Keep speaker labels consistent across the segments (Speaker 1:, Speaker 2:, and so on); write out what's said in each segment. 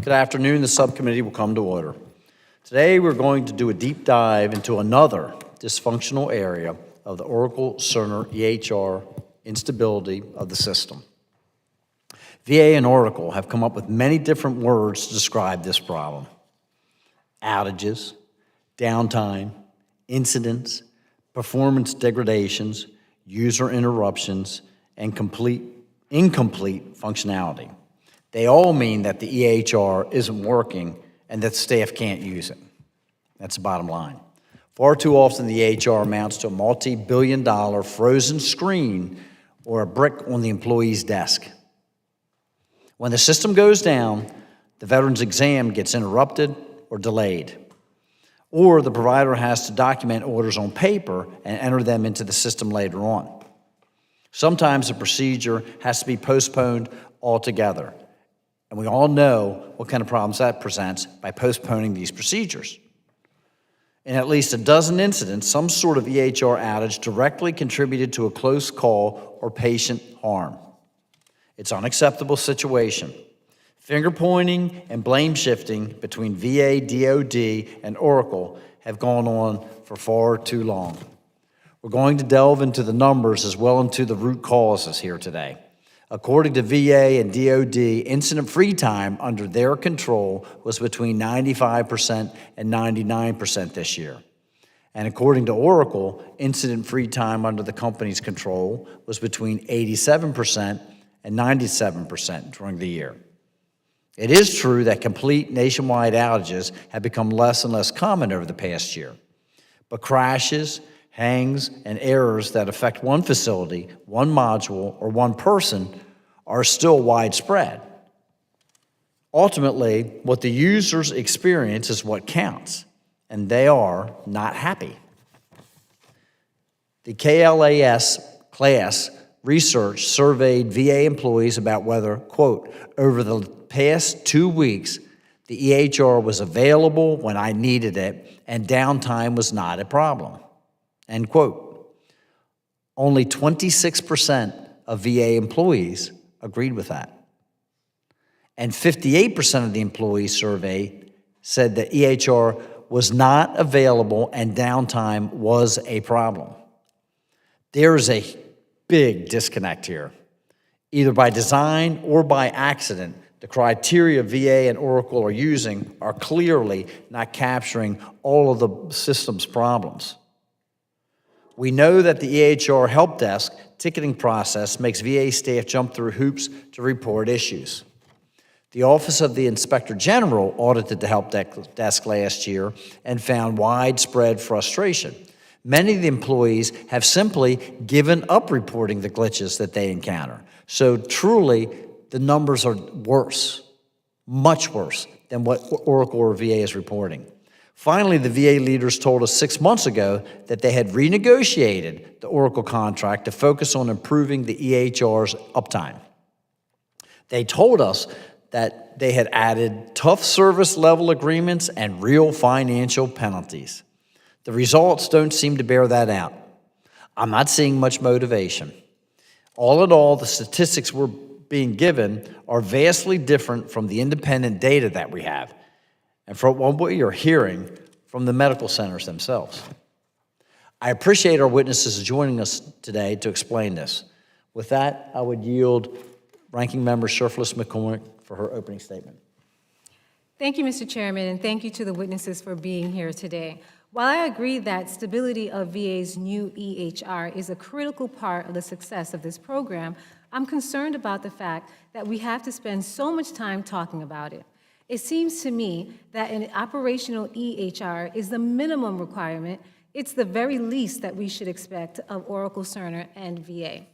Speaker 1: Good afternoon. The subcommittee will come to order. Today we're going to do a deep dive into another dysfunctional area of the Oracle Cerner EHR instability of the system. VA and Oracle have come up with many different words to describe this problem. Outages, downtime, incidents, performance degradations, user interruptions, and incomplete functionality. They all mean that the EHR isn't working and that staff can't use it. That's the bottom line. Far too often the EHR amounts to a multi-billion-dollar frozen screen or a brick on the employee's desk. When the system goes down, the veteran's exam gets interrupted or delayed, or the provider has to document orders on paper and enter them into the system later on. Sometimes the procedure has to be postponed altogether, and we all know what kind of problems that presents by postponing these procedures. In at least a dozen incidents, some sort of EHR outage directly contributed to a close call or patient harm. It's an unacceptable situation. Finger-pointing and blame-shifting between VA, DoD, and Oracle have gone on for far too long. We're going to delve into the numbers as well into the root causes here today. According to VA and DoD, incident-free time under their control was between 95% and 99% this year. And according to Oracle, incident-free time under the company's control was between 87% and 97% during the year. It is true that complete nationwide outages have become less and less common over the past year. But crashes, hangs, and errors that affect one facility, one module, or one person are still widespread. Ultimately, what the users experience is what counts, and they are not happy. The KLAS class research surveyed VA employees about whether, quote, over the past 2 weeks, the EHR was available when I needed it and downtime was not a problem, end quote. Only 26% of VA employees agreed with that. And 58% of the employees surveyed said that EHR was not available and downtime was a problem. There is a big disconnect here. Either by design or by accident, the criteria VA and Oracle are using are clearly not capturing all of the system's problems. We know that the EHR help desk ticketing process makes VA staff jump through hoops to report issues. The Office of the Inspector General audited the help desk last year and found widespread frustration. Many of the employees have simply given up reporting the glitches that they encounter. So truly, the numbers are worse, much worse than what Oracle or VA is reporting. Finally, the VA leaders told us 6 months ago that they had renegotiated the Oracle contract to focus on improving the EHR's uptime. They told us that they had added tough service level agreements and real financial penalties. The results don't seem to bear that out. I'm not seeing much motivation. All in all, the statistics we're being given are vastly different from the independent data that we have and from what you're hearing from the medical centers themselves. I appreciate our witnesses joining us today to explain this. With that, I would yield Ranking Member Shirflis McCormick for her opening statement.
Speaker 2: Thank you, Mr. Chairman, and thank you to the witnesses for being here today. While I agree that stability of VA's new EHR is a critical part of the success of this program, I'm concerned about the fact that we have to spend so much time talking about it. It seems to me that an operational EHR is the minimum requirement. It's the very least that we should expect of Oracle Cerner and VA.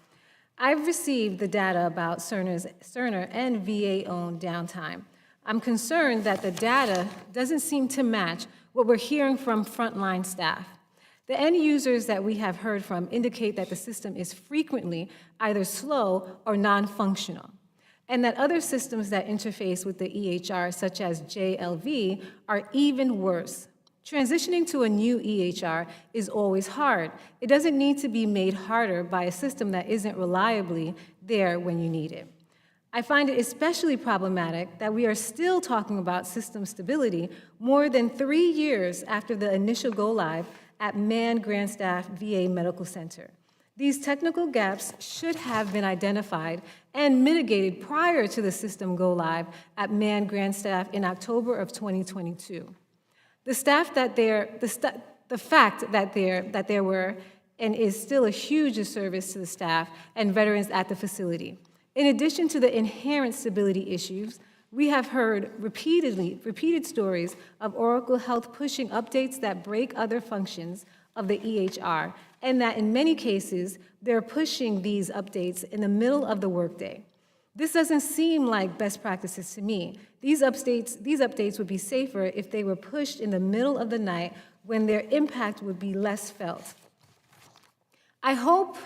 Speaker 2: I've received the data about Cerner and VA-owned downtime. I'm concerned that the data doesn't seem to match what we're hearing from frontline staff. The end users that we have heard from indicate that the system is frequently either slow or non-functional, and that other systems that interface with the EHR, such as JLV, are even worse. Transitioning to a new EHR is always hard. It doesn't need to be made harder by a system that isn't reliably there when you need it. I find it especially problematic that we are still talking about system stability more than 3 years after the initial go-live at Mann Grandstaff VA Medical Center. These technical gaps should have been identified and mitigated prior to the system go-live at Mann Grandstaff in October of 2022. The fact that there were and is still a huge disservice to the staff and veterans at the facility. In addition to the inherent stability issues, we have heard repeated stories of Oracle Health pushing updates that break other functions of the EHR, and that in many cases, they're pushing these updates in the middle of the workday. This doesn't seem like best practices to me. These updates would be safer if they were pushed in the middle of the night when their impact would be less felt. I hope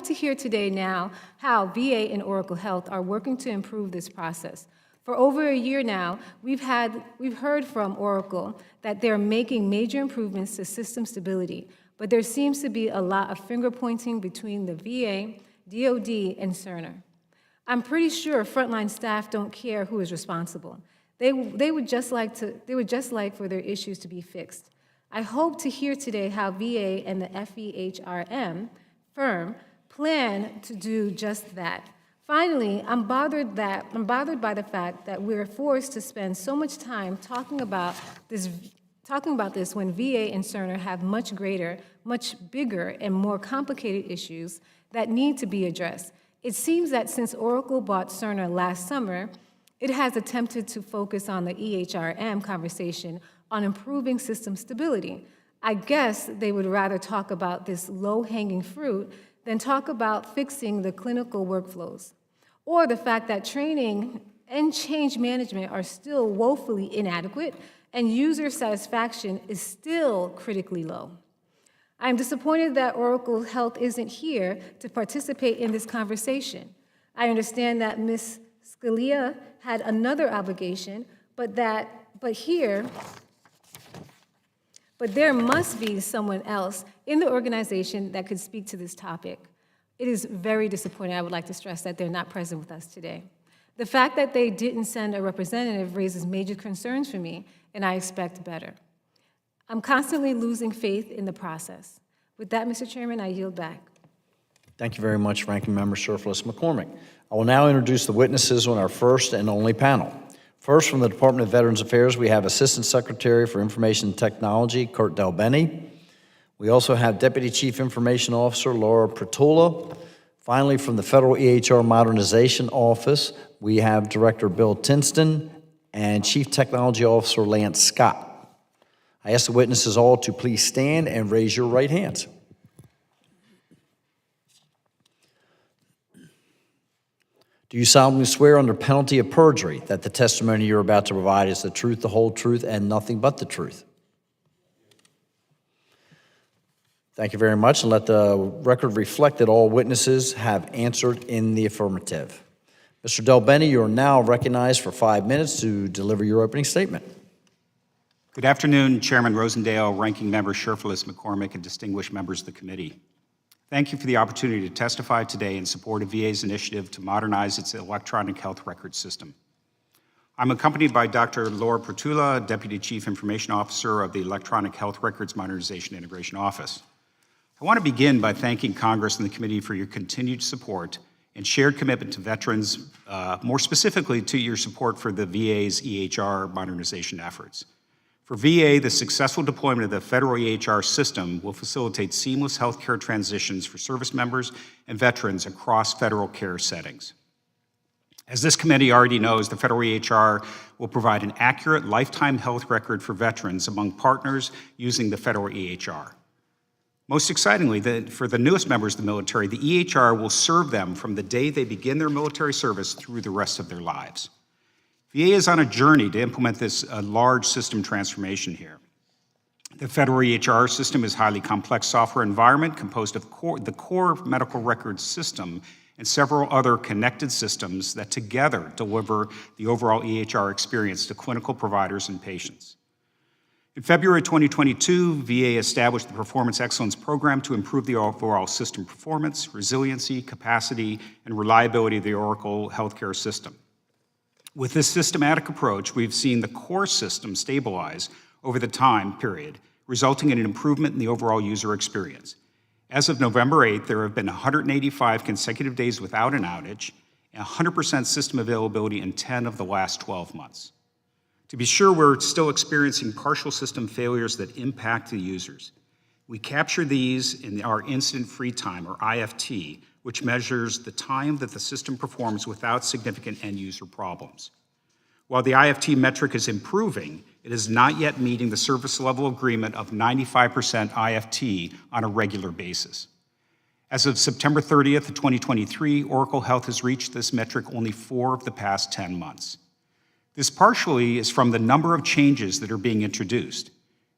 Speaker 2: to hear today now how VA and Oracle Health are working to improve this process. For over a year now, we've heard from Oracle that they're making major improvements to system stability, but there seems to be a lot of finger-pointing between the VA, DoD, and Cerner. I'm pretty sure frontline staff don't care who is responsible. They would just like for their issues to be fixed. I hope to hear today how VA and the FEHRM firm plan to do just that. Finally, I'm bothered by the fact that we're forced to spend so much time talking about this when VA and Cerner have much greater, much bigger, and more complicated issues that need to be addressed. It seems that since Oracle bought Cerner last summer, it has attempted to focus on the EHRM conversation on improving system stability. I guess they would rather talk about this low-hanging fruit than talk about fixing the clinical workflows, or the fact that training and change management are still woefully inadequate and user satisfaction is still critically low. I'm disappointed that Oracle Health isn't here to participate in this conversation. I understand that Ms. Scalia had another obligation, but there must be someone else in the organization that could speak to this topic. It is very disappointing, I would like to stress, that they're not present with us today. The fact that they didn't send a representative raises major concerns for me, and I expect better. I'm constantly losing faith in the process. With that, Mr. Chairman, I yield back.
Speaker 1: Thank you very much, Ranking Member Surplus McCormick. I will now introduce the witnesses on our first and only panel. First, from the Department of Veterans Affairs, we have Assistant Secretary for Information and Technology, Kurt Delbenny. We also have Deputy Chief Information Officer, Laura Pratula. Finally, from the Federal EHR Modernization Office, we have Director Bill Tinston and Chief Technology Officer, Lance Scott. I ask the witnesses all to please stand and raise your right hands. Do you solemnly swear under penalty of perjury that the testimony you're about to provide is the truth, the whole truth, and nothing but the truth? Thank you very much, and let the record reflect that all witnesses have answered in the affirmative. Mr. Delbenny, you are now recognized for 5 minutes to deliver your opening statement.
Speaker 3: Good afternoon, Chairman Rosendale, Ranking Member Sherfullis McCormick, and distinguished members of the committee. Thank you for the opportunity to testify today in support of VA's initiative to modernize its electronic health record system. I'm accompanied by Dr. Laura Pratula, Deputy Chief Information Officer of the Electronic Health Records Modernization Integration Office. I want to begin by thanking Congress and the committee for your continued support and shared commitment to veterans, more specifically to your support for the VA's EHR modernization efforts. For VA, the successful deployment of the federal EHR system will facilitate seamless healthcare transitions for service members and veterans across federal care settings. As this committee already knows, the federal EHR will provide an accurate lifetime health record for veterans among partners using the federal EHR. Most excitingly, for the newest members of the military, the EHR will serve them from the day they begin their military service through the rest of their lives. VA is on a journey to implement this large system transformation here. The federal EHR system is a highly complex software environment composed of the core medical records system and several other connected systems that together deliver the overall EHR experience to clinical providers and patients. In February 2022, VA established the Performance Excellence Program to improve the overall system performance, resiliency, capacity, and reliability of the Oracle healthcare system. With this systematic approach, we've seen the core system stabilize over the time period, resulting in an improvement in the overall user experience. As of November 8th, there have been 185 consecutive days without an outage, and 100% system availability in 10 of the last 12 months. To be sure, we're still experiencing partial system failures that impact the users. We capture these in our incident free time, or IFT, which measures the time that the system performs without significant end-user problems. While the IFT metric is improving, it is not yet meeting the service level agreement of 95% IFT on a regular basis. As of September 30th, 2023, Oracle Health has reached this metric only 4 of the past 10 months. This partially is from the number of changes that are being introduced.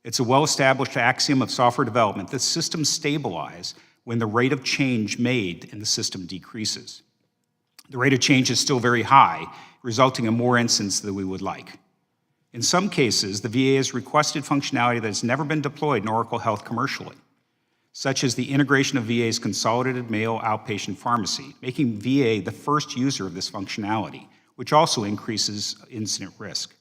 Speaker 3: It's a well-established axiom of software development that systems stabilize when the rate of change made in the system decreases. The rate of change is still very high, resulting in more incidents than we would like. In some cases, the VA has requested functionality that has never been deployed in Oracle Health commercially, such as the integration of VA's consolidated mail outpatient pharmacy, making VA the first user of this functionality, which also increases incident risk.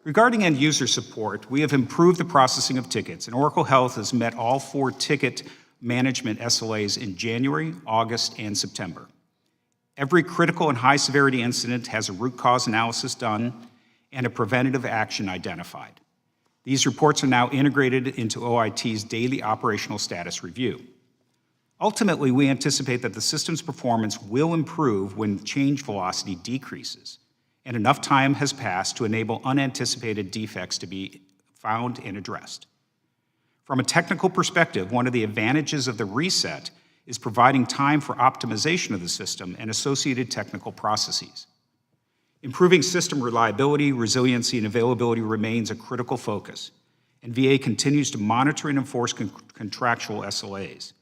Speaker 3: Regarding end-user support, we have improved the processing of tickets, and Oracle Health has met all 4 ticket management SLAs in January, August, and September. Every critical and high-severity incident has a root cause analysis done and a preventative action identified. These reports are now integrated into OIT's daily operational status review. Ultimately, we anticipate that the system's performance will improve when change velocity decreases, and enough time has passed to enable unanticipated defects to be found and addressed. From a technical perspective, one of the advantages of the reset is providing time for optimization of the system and associated technical processes. Improving system reliability, resiliency, and availability remains a critical focus, and VA continues to monitor and enforce contractual SLAs.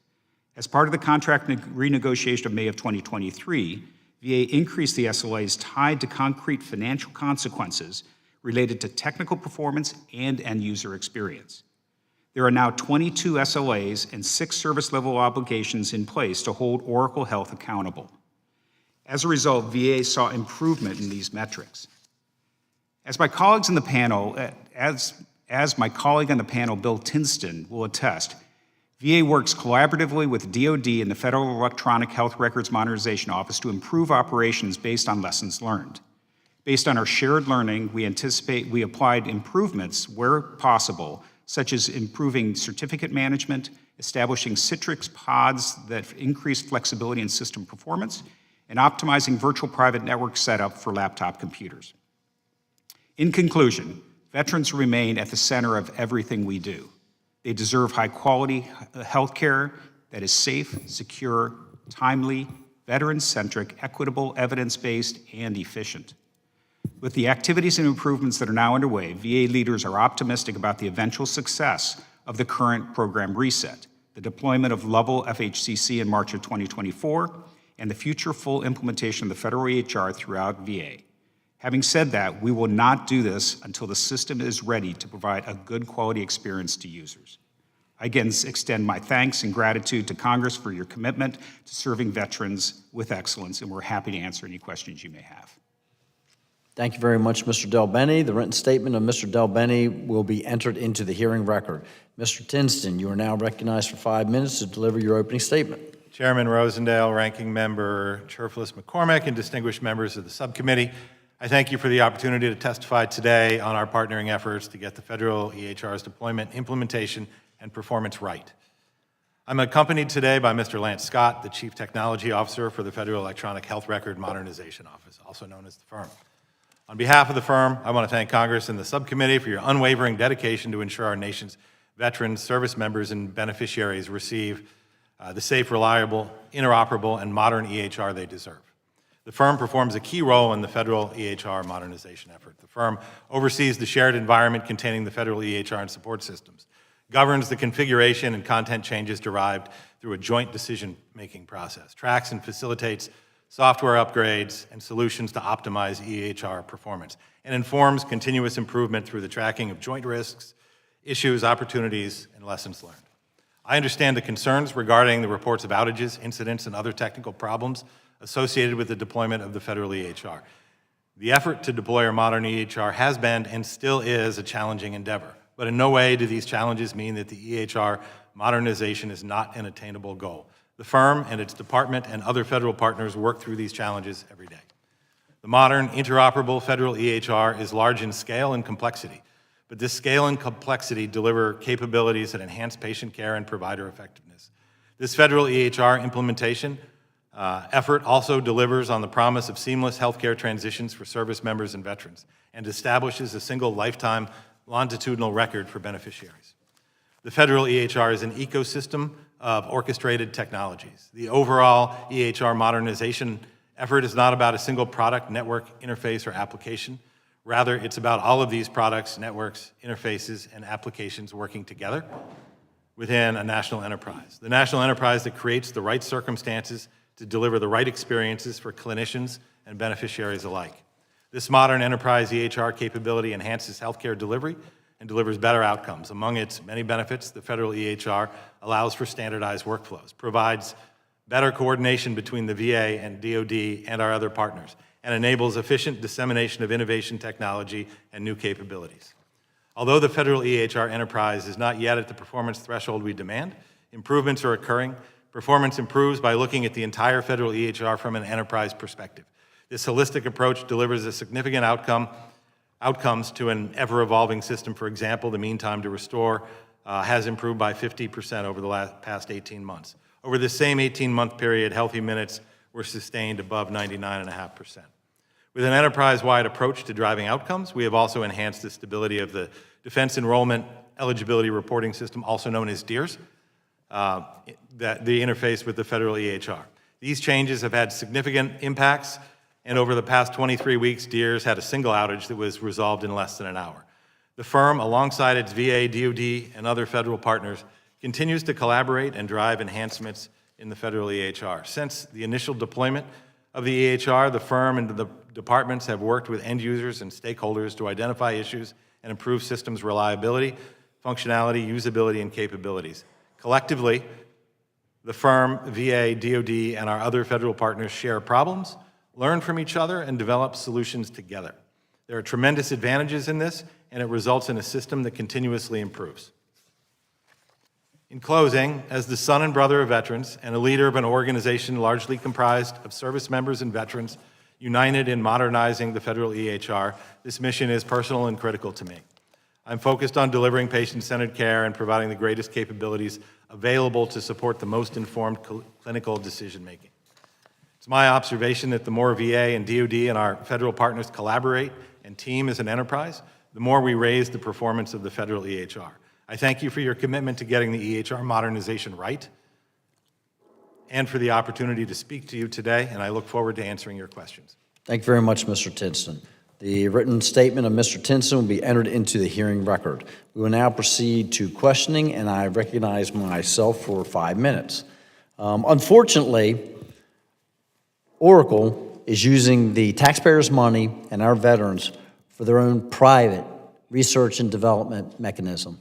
Speaker 3: As part of the contract renegotiation of May of 2023, VA increased the SLAs tied to concrete financial consequences related to technical performance and end-user experience. There are now 22 SLAs and 6 service-level obligations in place to hold Oracle Health accountable. As a result, VA saw improvement in these metrics. As my colleagues in the panel, as my colleague on the panel, Bill Tinston, will attest, VA works collaboratively with DoD and the Federal Electronic Health Records Modernization Office to improve operations based on lessons learned. Based on our shared learning, we applied improvements where possible, such as improving certificate management, establishing Citrix pods that increase flexibility and system performance, and optimizing virtual private network setup for laptop computers. In conclusion, veterans remain at the center of everything we do. They deserve high-quality health care that is safe, secure, timely, veteran-centric, equitable, evidence-based, and efficient. With the activities and improvements that are now underway, VA leaders are optimistic about the eventual success of the current program reset, the deployment of level FHCC in March of 2024, and the future full implementation of the federal EHR throughout VA. Having said that, we will not do this until the system is ready to provide a good quality experience to users. I again extend my thanks and gratitude to Congress for your commitment to serving veterans with excellence, and we're happy to answer any questions you may have.
Speaker 1: Thank you very much, Mr. Del Bene. The written statement of Mr. Del Bene will be entered into the hearing record. Mr. Tinston, you are now recognized for 5 minutes to deliver your opening statement.
Speaker 4: Chairman Rosendale, Ranking Member Cherfilus McCormick, and distinguished members of the subcommittee, I thank you for the opportunity to testify today on our partnering efforts to get the federal EHR's deployment, implementation, and performance right. I'm accompanied today by Mr. Lance Scott, the Chief Technology Officer for the Federal Electronic Health Record Modernization Office, also known as the firm. On behalf of the firm, I want to thank Congress and the subcommittee for your unwavering dedication to ensure our nation's veterans, service members, and beneficiaries receive the safe, reliable, interoperable, and modern EHR they deserve. The firm performs a key role in the federal EHR modernization effort. The firm oversees the shared environment containing the federal EHR and support systems, governs the configuration and content changes derived through a joint decision-making process, tracks and facilitates software upgrades, and solutions to optimize EHR performance, and informs continuous improvement through the tracking of joint risks, issues, opportunities, and lessons learned. I understand the concerns regarding the reports of outages, incidents, and other technical problems associated with the deployment of the federal EHR. The effort to deploy our modern EHR has been and still is a challenging endeavor, but in no way do these challenges mean that the EHR modernization is not an attainable goal. The firm and its department and other federal partners work through these challenges every day. The modern, interoperable federal EHR is large in scale and complexity, but this scale and complexity deliver capabilities that enhance patient care and provider effectiveness. This federal EHR implementation effort also delivers on the promise of seamless healthcare transitions for service members and veterans, and establishes a single lifetime longitudinal record for beneficiaries. The federal EHR is an ecosystem of orchestrated technologies. The overall EHR modernization effort is not about a single product, network, interface, or application. Rather, it's about all of these products, networks, interfaces, and applications working together within a national enterprise. The national enterprise that creates the right circumstances to deliver the right experiences for clinicians and beneficiaries alike. This modern enterprise EHR capability enhances healthcare delivery and delivers better outcomes. Among its many benefits, the federal EHR allows for standardized workflows, provides better coordination between the VA and DoD and our other partners, and enables efficient dissemination of innovation technology and new capabilities. Although the federal EHR enterprise is not yet at the performance threshold we demand, improvements are occurring. Performance improves by looking at the entire federal EHR from an enterprise perspective. This holistic approach delivers a significant outcomes to an ever-evolving system. For example, the mean time to restore has improved by 50% over the past 18 months. Over the same 18-month period, healthy minutes were sustained above 99.5%. With an enterprise-wide approach to driving outcomes, we have also enhanced the stability of the Defense Enrollment Eligibility Reporting System, also known as DEERS, the interface with the federal EHR. These changes have had significant impacts, and over the past 23 weeks, DEERS had a single outage that was resolved in less than an hour. The firm, alongside its VA, DoD, and other federal partners, continues to collaborate and drive enhancements in the federal EHR. Since the initial deployment of the EHR, the firm and the departments have worked with end users and stakeholders to identify issues and improve systems reliability, functionality, usability, and capabilities. Collectively, the firm, VA, DoD, and our other federal partners share problems, learn from each other, and develop solutions together. There are tremendous advantages in this, and it results in a system that continuously improves. In closing, as the son and brother of veterans and a leader of an organization largely comprised of service members and veterans united in modernizing the federal EHR, this mission is personal and critical to me. I'm focused on delivering patient-centered care and providing the greatest capabilities available to support the most informed clinical decision-making. It's my observation that the more VA and DoD and our federal partners collaborate and team as an enterprise, the more we raise the performance of the federal EHR. I thank you for your commitment to getting the EHR modernization right and for the opportunity to speak to you today, and I look forward to answering your questions.
Speaker 1: Thank you very much, Mr. Tinson. The written statement of Mr. Tinson will be entered into the hearing record. We will now proceed to questioning, and I recognize myself for 5 minutes. Unfortunately, Oracle is using the taxpayers' money and our veterans for their own private research and development mechanism.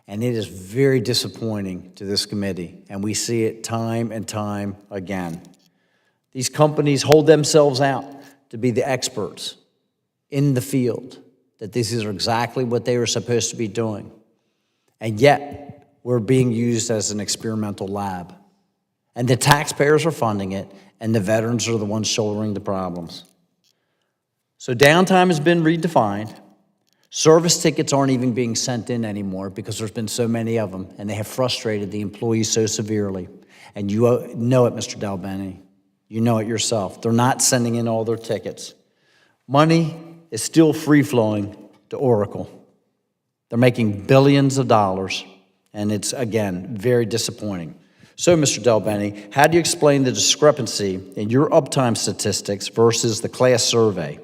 Speaker 1: And it is very disappointing to this committee, and we see it time and time again. These companies hold themselves out to be the experts in the field, that this is exactly what they are supposed to be doing. And yet, we're being used as an experimental lab. And the taxpayers are funding it, and the veterans are the ones shouldering the problems. So downtime has been redefined. Service tickets aren't even being sent in anymore because there's been so many of them, and they have frustrated the employees so severely. And you know it, Mr. Dalbeni. You know it yourself. They're not sending in all their tickets. Money is still free-flowing to Oracle. They're making billions of dollars, and it's, again, very disappointing. So, Mr. Dalbeni, how do you explain the discrepancy in your uptime statistics versus the class survey?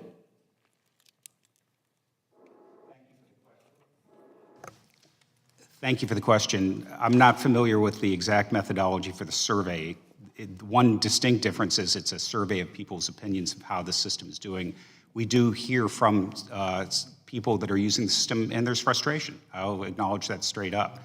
Speaker 3: Thank you for the question. I'm not familiar with the exact methodology for the survey. One distinct difference is it's a survey of people's opinions of how the system is doing. We do hear from people that are using the system, and there's frustration. I'll acknowledge that straight up.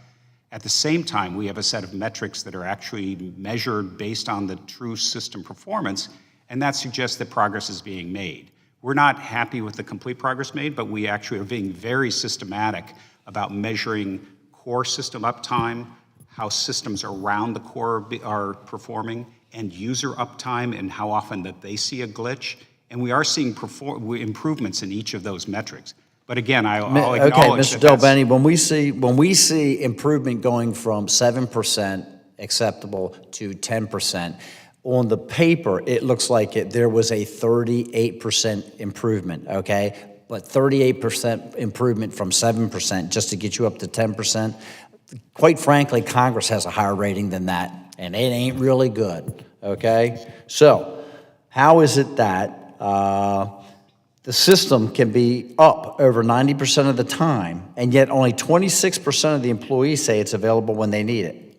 Speaker 3: At the same time, we have a set of metrics that are actually measured based on the true system performance, and that suggests that progress is being made. We're not happy with the complete progress made, but we actually are being very systematic about measuring core system uptime, how systems around the core are performing, and user uptime and how often that they see a glitch. And we are seeing improvements in each of those metrics. But again, I'll
Speaker 1: Okay,
Speaker 3: acknowledge
Speaker 1: Mr.
Speaker 3: that
Speaker 1: Del Benny, when we see improvement going from 7% acceptable to 10%, on the paper, it looks like there was a 38% improvement, okay? But 38% improvement from 7% just to get you up to 10%, quite frankly, Congress has a higher rating than that, and it ain't really good, okay? So how is it that the system can be up over 90% of the time, and yet only 26% of the employees say it's available when they need it?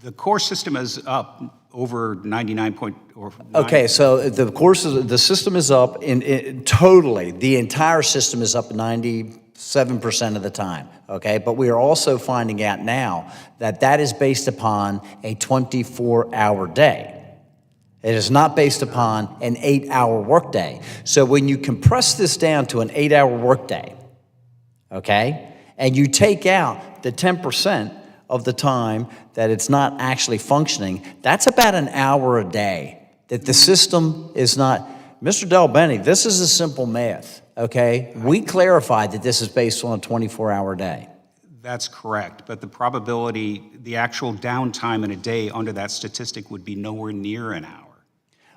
Speaker 3: the core system is up over 99 point or.
Speaker 1: Okay, so the system is up in totally, the entire system is up 97% of the time, okay? But we are also finding out now that that is based upon a 24-hour day. It is not based upon an 8-hour workday. So when you compress this down to an 8-hour workday, okay, and you take out the 10% of the time that it's not actually functioning, that's about an hour a day that the system is not. Mr. Del Benny, this is a simple math, okay? We clarified that this is based on a 24-hour day.
Speaker 3: That's correct, but the probability, the actual downtime in a day under that statistic would be nowhere near an hour.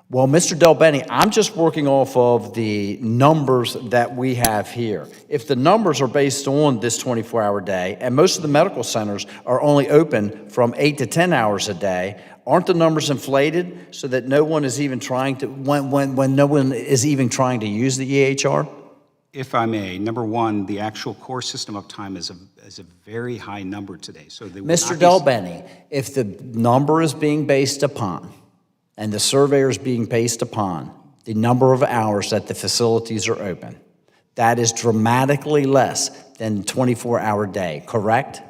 Speaker 1: Well, Mr. Del Benny, I'm just working off of the numbers that we have here. If the numbers are based on this 24-hour day, and most of the medical centers are only open from 8 to 10 hours a day, aren't the numbers inflated so that no one is even trying to, when no one is even trying to use the EHR?
Speaker 3: If I may, number one, the actual core system uptime is a very high number today. So they will not
Speaker 1: Mr.
Speaker 3: be-
Speaker 1: Del Benny, if the number is being based upon, and the surveyor is being based upon the number of hours that the facilities are open, that is dramatically less than a 24-hour day, correct?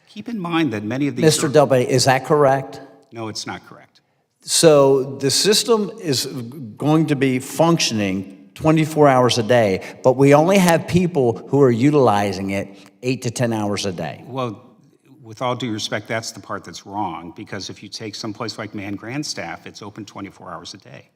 Speaker 3: Keep in mind that many of these.
Speaker 1: Mr. Del Benny, is that correct?
Speaker 3: No, it's not correct.
Speaker 1: So the system is going to be functioning 24 hours a day, but we only have people who are utilizing it 8 to 10 hours a day.
Speaker 3: Well, with all due respect, that's the part that's wrong, because if you take some place like Man Grandstaff, it's open 24 hours a day.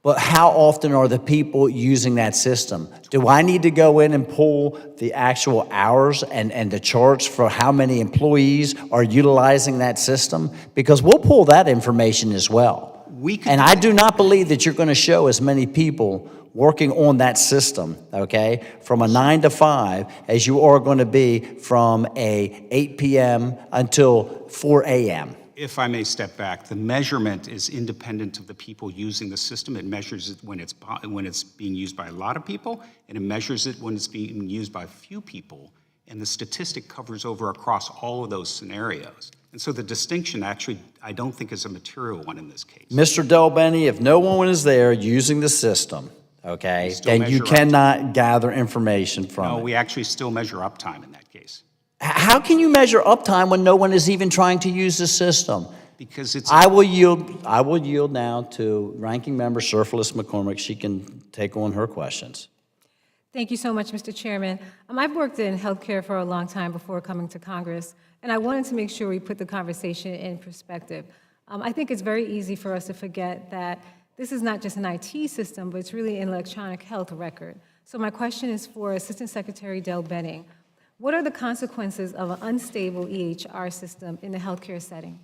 Speaker 1: But how often are the people using that system? Do I need to go in and pull the actual hours and the charts for how many employees are utilizing that system? Because we'll pull that information as well. And I do not believe that you're going to show as many people working on that system, okay, from a 9 to 5 as you are going to be from a 8 p.m. until 4 a.m.
Speaker 3: If I may step back, the measurement is independent of the people using the system. It measures it when it's being used by a lot of people, and it measures it when it's being used by few people. And the statistic covers over across all of those scenarios. And so the distinction actually, I don't think, is a material one in this case.
Speaker 1: Mr. Del Benny, if no one is there using the system, okay, then you cannot gather information from it.
Speaker 3: No, we actually still measure uptime in that case.
Speaker 1: How can you measure uptime when no one is even trying to use the system?
Speaker 3: Because it's.
Speaker 1: I will yield now to Ranking Member Surfalis McCormick. She can take on her questions.
Speaker 2: Thank you so much, Mr. Chairman. I've worked in healthcare for a long time before coming to Congress, and I wanted to make sure we put the conversation in perspective. I think it's very easy for us to forget that this is not just an IT system, but it's really an electronic health record. So my question is for Assistant Secretary Del Benny. What are the consequences of an unstable EHR system in the healthcare setting?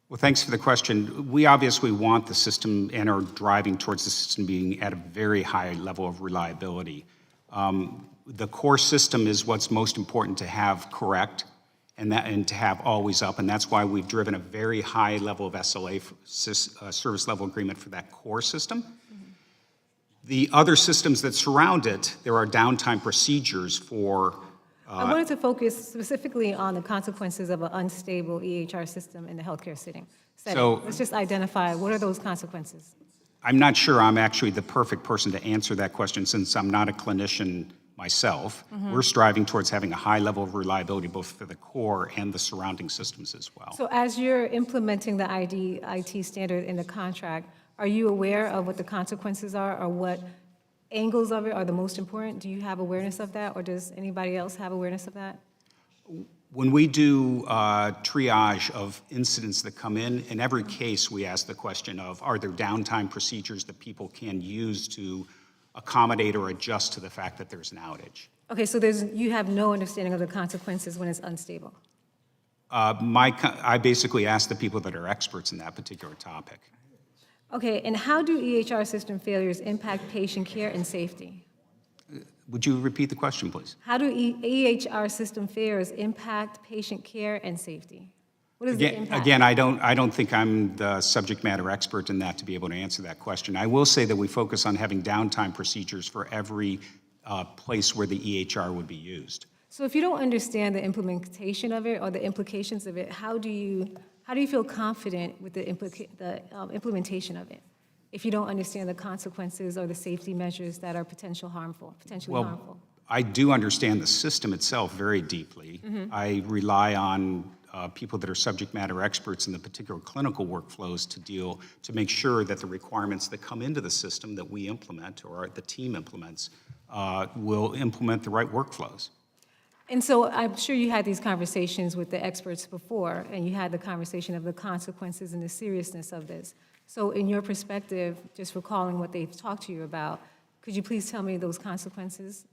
Speaker 3: Well, thanks for the question. We obviously want the system and are driving towards the system being at a very high level of reliability. The core system is what's most important to have correct and to have always up, and that's why we've driven a very high level of SLA, service level agreement, for that core system. Mm-hmm. The other systems that surround it, there are downtime procedures for
Speaker 2: I wanted to focus specifically on the consequences of an unstable EHR system in the healthcare setting.
Speaker 3: So-
Speaker 2: Let's just identify, what are those consequences?
Speaker 3: I'm not sure I'm actually the perfect person to answer that question since I'm not a clinician myself. We're striving towards having a high level of reliability both for the core and the surrounding systems as well.
Speaker 2: So as you're implementing the IT standard in the contract, are you aware of what the consequences are or what angles of it are the most important? Do you have awareness of that, or does anybody else have awareness of that?
Speaker 3: When we do triage of incidents that come in every case we ask the question of, are there downtime procedures that people can use to accommodate or adjust to the fact that there's an outage?
Speaker 2: Okay, so you have no understanding of the consequences when it's unstable.
Speaker 3: I basically ask the people that are experts in that particular topic.
Speaker 2: Okay, and how do EHR system failures impact patient care and safety?
Speaker 3: Would you repeat the question, please?
Speaker 2: How do EHR system failures impact patient care and safety? What is the impact?
Speaker 3: Again, I don't think I'm the subject matter expert in that to be able to answer that question. I will say that we focus on having downtime procedures for every place where the EHR would be used.
Speaker 2: So if you don't understand the implementation of it or the implications of it, how do you feel confident with the implementation of it? If you don't understand the consequences or the safety measures that are potentially harmful.
Speaker 3: I do understand the system itself very deeply. I rely on people that are subject matter experts in the particular clinical workflows to make sure that the requirements that come into the system that we implement or the team implements will implement the right workflows.
Speaker 2: And so I'm sure you had these conversations with the experts before, and you had the conversation of the consequences and the seriousness of this. So in your perspective, just recalling what they've talked to you about, could you please tell me those consequences?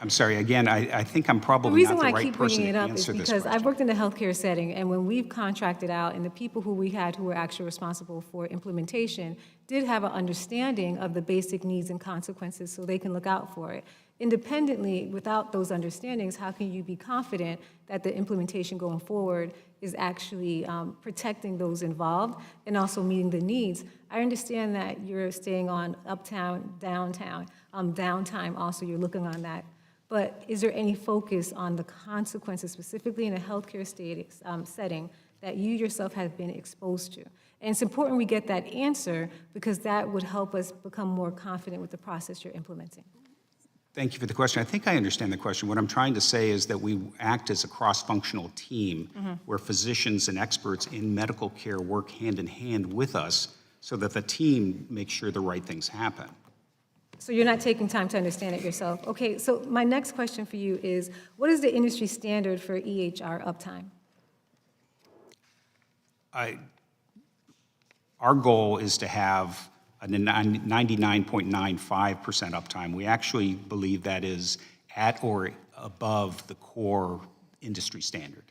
Speaker 3: I'm sorry, again, I think I'm
Speaker 2: The
Speaker 3: probably
Speaker 2: reason
Speaker 3: not the
Speaker 2: why I
Speaker 3: right
Speaker 2: keep
Speaker 3: person
Speaker 2: bringing
Speaker 3: to
Speaker 2: it up is
Speaker 3: answer this
Speaker 2: because
Speaker 3: question.
Speaker 2: I've worked in the healthcare setting, and when we've contracted out, and the people who we had who were actually responsible for implementation did have an understanding of the basic needs and consequences so they can look out for it. Independently, without those understandings, how can you be confident that the implementation going forward is actually protecting those involved and also meeting the needs? I understand that you're staying on uptown, downtown, downtime also, you're looking on that. But is there any focus on the consequences, specifically in a healthcare setting, that you yourself have been exposed to? And it's important we get that answer because that would help us become more confident with the process you're implementing.
Speaker 3: Thank you for the question. I think I understand the question. What I'm trying to say is that we act as a cross-functional team where physicians and experts in medical care work hand in hand with us so that the team makes sure the right things happen.
Speaker 2: So you're not taking time to understand it yourself. Okay, so my next question for you is, what is the industry standard for EHR uptime?
Speaker 3: Our goal is to have a 99.95% uptime. We actually believe that is at or above the core industry standard.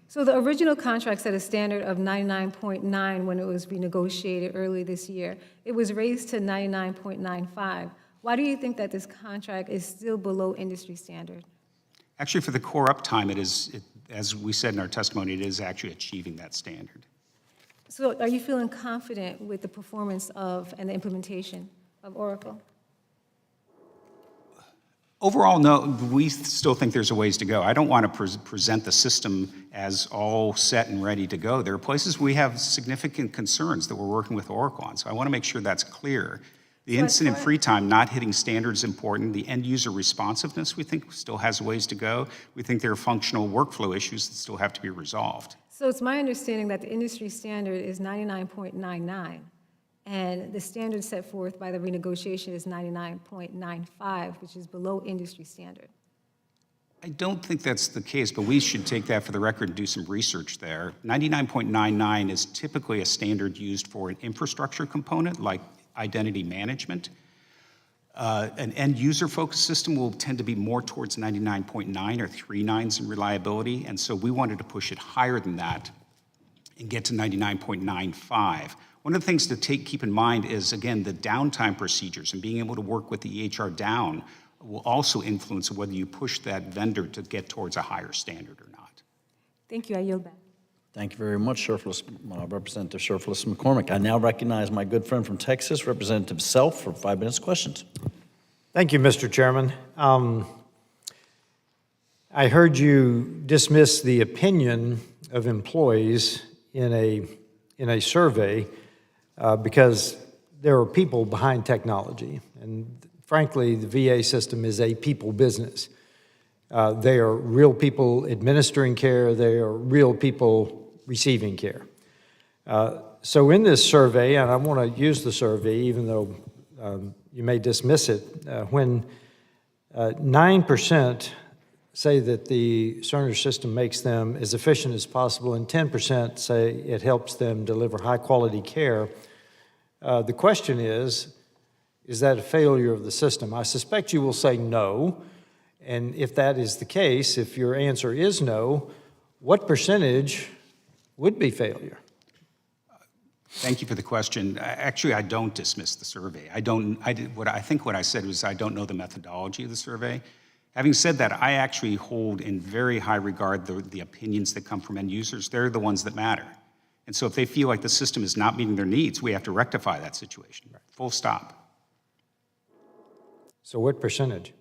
Speaker 2: So the original contract set a standard of 99.9 when it was renegotiated early this year. It was raised to 99.95. Why do you think that this contract is still below industry standard?
Speaker 3: Actually, for the core uptime, as we said in our testimony, it is actually achieving that standard.
Speaker 2: So are you feeling confident with the performance of and the implementation of Oracle?
Speaker 3: Overall, no, we still think there's a ways to go. I don't want to present the system as all set and ready to go. There are places we have significant concerns that we're working with Oracle on, so I want to make sure that's clear. The incident free time not hitting standards is important. The end user responsiveness, we think, still has ways to go. We think there are functional workflow issues that still have to be resolved.
Speaker 2: So it's my understanding that the industry standard is 99.99, and the standard set forth by the renegotiation is 99.95, which is below industry standard.
Speaker 3: I don't think that's the case, but we should take that for the record and do some research there. 99.99 is typically a standard used for an infrastructure component like identity management. An end-user-focused system will tend to be more towards 99.9 or 3 nines in reliability, and so we wanted to push it higher than that and get to 99.95. One of the things to keep in mind is, again, the downtime procedures and being able to work with the EHR down will also influence whether you push that vendor to get towards a higher standard or not.
Speaker 2: Thank you. I yield back.
Speaker 1: Thank you very much, Representative Sherfless McCormick. I now recognize my good friend from Texas, Representative Self, for 5 minutes questions.
Speaker 5: Thank you, Mr. Chairman. I heard you dismiss the opinion of employees in a survey because there are people behind technology. And frankly, the VA system is a people business. They are real people administering care. They are real people receiving care. So in this survey, and I want to use the survey even though you may dismiss it, when 9% say that the Cerner system makes them as efficient as possible and 10% say it helps them deliver high-quality care, the question is that a failure of the system? I suspect you will say no, and if that is the case, if your answer is no, what percentage would be failure?
Speaker 3: Thank you for the question. Actually, I don't dismiss the survey. I think what I said was I don't know the methodology of the survey. Having said that, I actually hold in very high regard the opinions that come from end users. They're the ones that matter. And so if they feel like the system is not meeting their needs, we have to rectify that situation. Full stop.
Speaker 5: So what percentage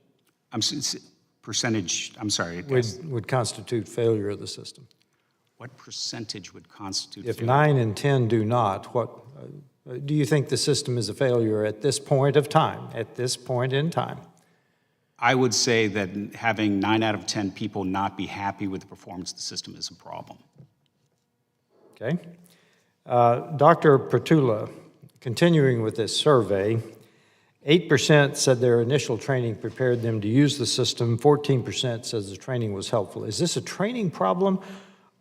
Speaker 3: I'm sorry.
Speaker 5: would constitute failure of the system?
Speaker 3: What percentage would constitute
Speaker 5: If
Speaker 3: failure?
Speaker 5: 9 and 10 do not, what do you think the system is a failure at this point of time, at this point in time?
Speaker 3: I would say that having 9 out of 10 people not be happy with the performance of the system is a problem.
Speaker 5: Okay. Dr. Pertula, continuing with this survey, 8% said their initial training prepared them to use the system. 14% says the training was helpful. Is this a training problem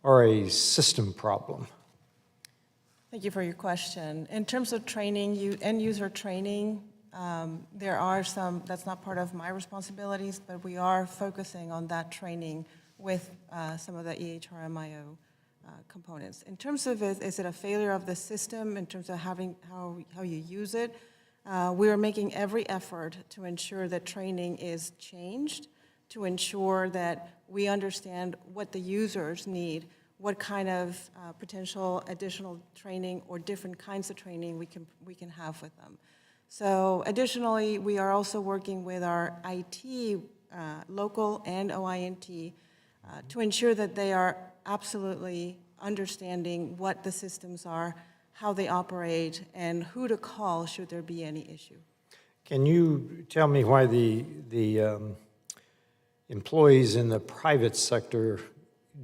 Speaker 5: or a system problem?
Speaker 6: Thank you for your question. In terms of training, end user training, there are some, that's not part of my responsibilities, but we are focusing on that training with some of the EHR-MIO components. In terms of is it a failure of the system in terms of how you use it, we are making every effort to ensure that training is changed, to ensure that we understand what the users need, what kind of potential additional training or different kinds of training we can have with them. So additionally, we are also working with our IT, local and OINT, to ensure that they are absolutely understanding what the systems are, how they operate, and who to call should there be any issue.
Speaker 5: Can you tell me why the employees in the private sector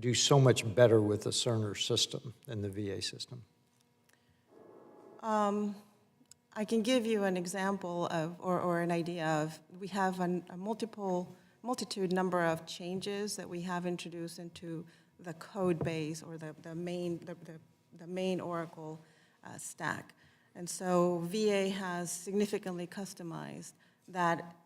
Speaker 5: do so much better with the Cerner system than the VA system?
Speaker 6: I can give you an example of, or an idea of, we have a multitude number of changes that we have introduced into the code base or the main Oracle stack. And so VA has significantly customized that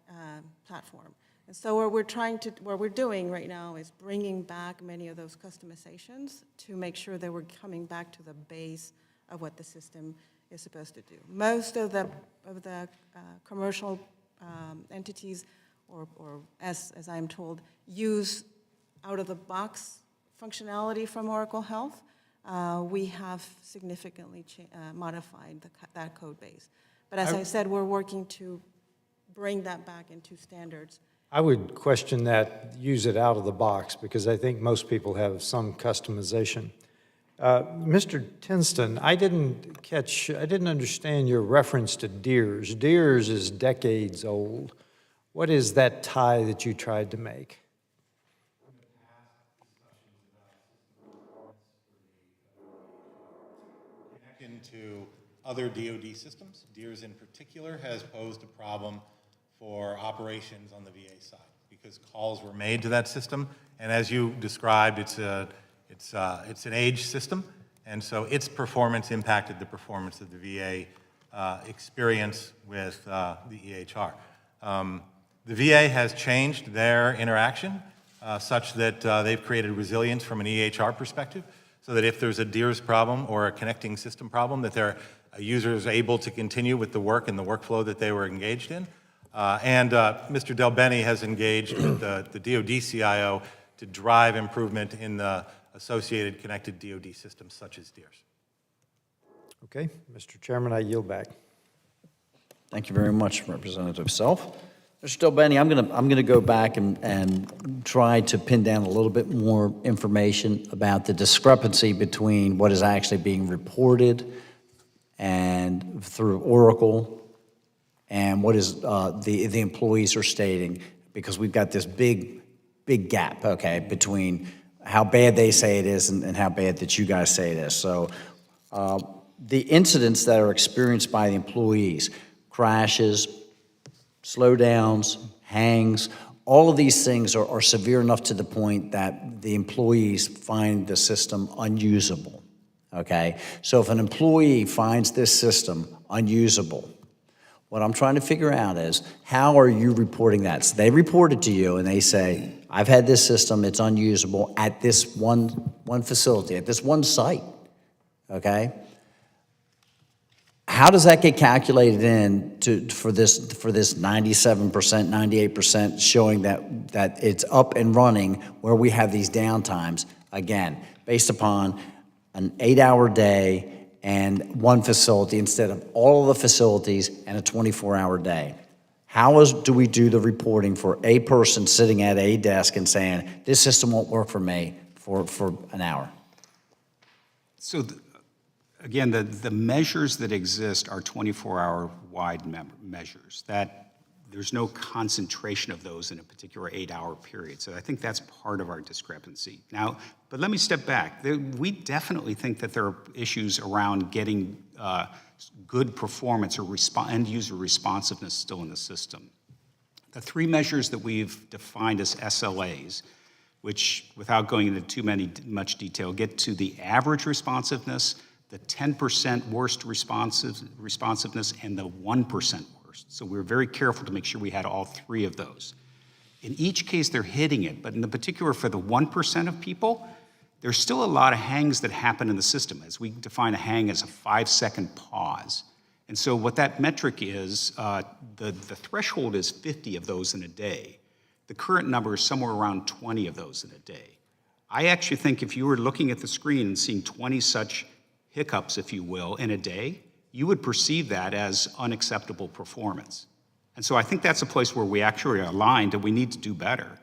Speaker 6: platform. And so what we're doing right now is bringing back many of those customizations to make sure that we're coming back to the base of what the system is supposed to do. Most of the commercial entities, or as I'm told, use out-of-the-box functionality from Oracle Health. We have significantly modified that code base. But as I said, we're working to bring that back into standards.
Speaker 5: I would question that, use it out of the box, because I think most people have some customization. Mr. Tinston, I didn't understand your reference to DEERS. DEERS is decades old. What is that tie that you tried to make?
Speaker 4: Into other DoD systems. DEERS in particular has posed a problem for operations on the VA side because calls were made to that system, and as you described, it's an age system, and so its performance impacted the performance of the VA experience with the EHR. The VA has changed their interaction such that they've created resilience from an EHR perspective, so that if there's a DEERS problem or a connecting system problem, that their users are able to continue with the work and the workflow that they were engaged in. And Mr. Del Bene has engaged with the DoD CIO to drive improvement in the associated connected DoD systems such as DEERS.
Speaker 5: Okay, Mr. Chairman, I yield back.
Speaker 1: Thank you very much, Representative Self. Mr. Delbenny, I'm gonna go back and try to pin down a little bit more information about the discrepancy between what is actually being reported and through Oracle and what is the employees are stating, because we've got this big gap, okay, between how bad they say it is and how bad that you guys say it is. So the incidents that are experienced by the employees, crashes, slowdowns, hangs, all of these things are severe enough to the point that the employees find the system unusable, okay? So if an employee finds this system unusable, what I'm trying to figure out is, how are you reporting that? So they report it to you and they say, I've had this system, it's unusable at this one facility, at this one site, okay? How does that get calculated in for this 97%, 98% showing that it's up and running where we have these downtimes, again, based upon an 8-hour day and one facility instead of all of the facilities and a 24-hour day? How do we do the reporting for a person sitting at a desk and saying, this system won't work for me for an hour?
Speaker 3: So again, the measures that exist are 24-hour wide measures. That there's no concentration of those in a particular 8-hour period. So I think that's part of our discrepancy. Now, but let me step back. We definitely think that there are issues around getting good performance or end user responsiveness still in the system. The three measures that we've defined as SLAs, which without going into much detail, get to the average responsiveness, the 10% worst responsiveness, and the 1% worst. So we were very careful to make sure we had all three of those. In each case, they're hitting it, but in the particular for the 1% of people, there's still a lot of hangs that happen in the system, as we define a hang as a 5-second pause. And so what that metric is, the threshold is 50 of those in a day. The current number is somewhere around 20 of those in a day. I actually think if you were looking at the screen and seeing 20 such hiccups, if you will, in a day, you would perceive that as unacceptable performance. And so I think that's a place where we actually are aligned and we need to do better.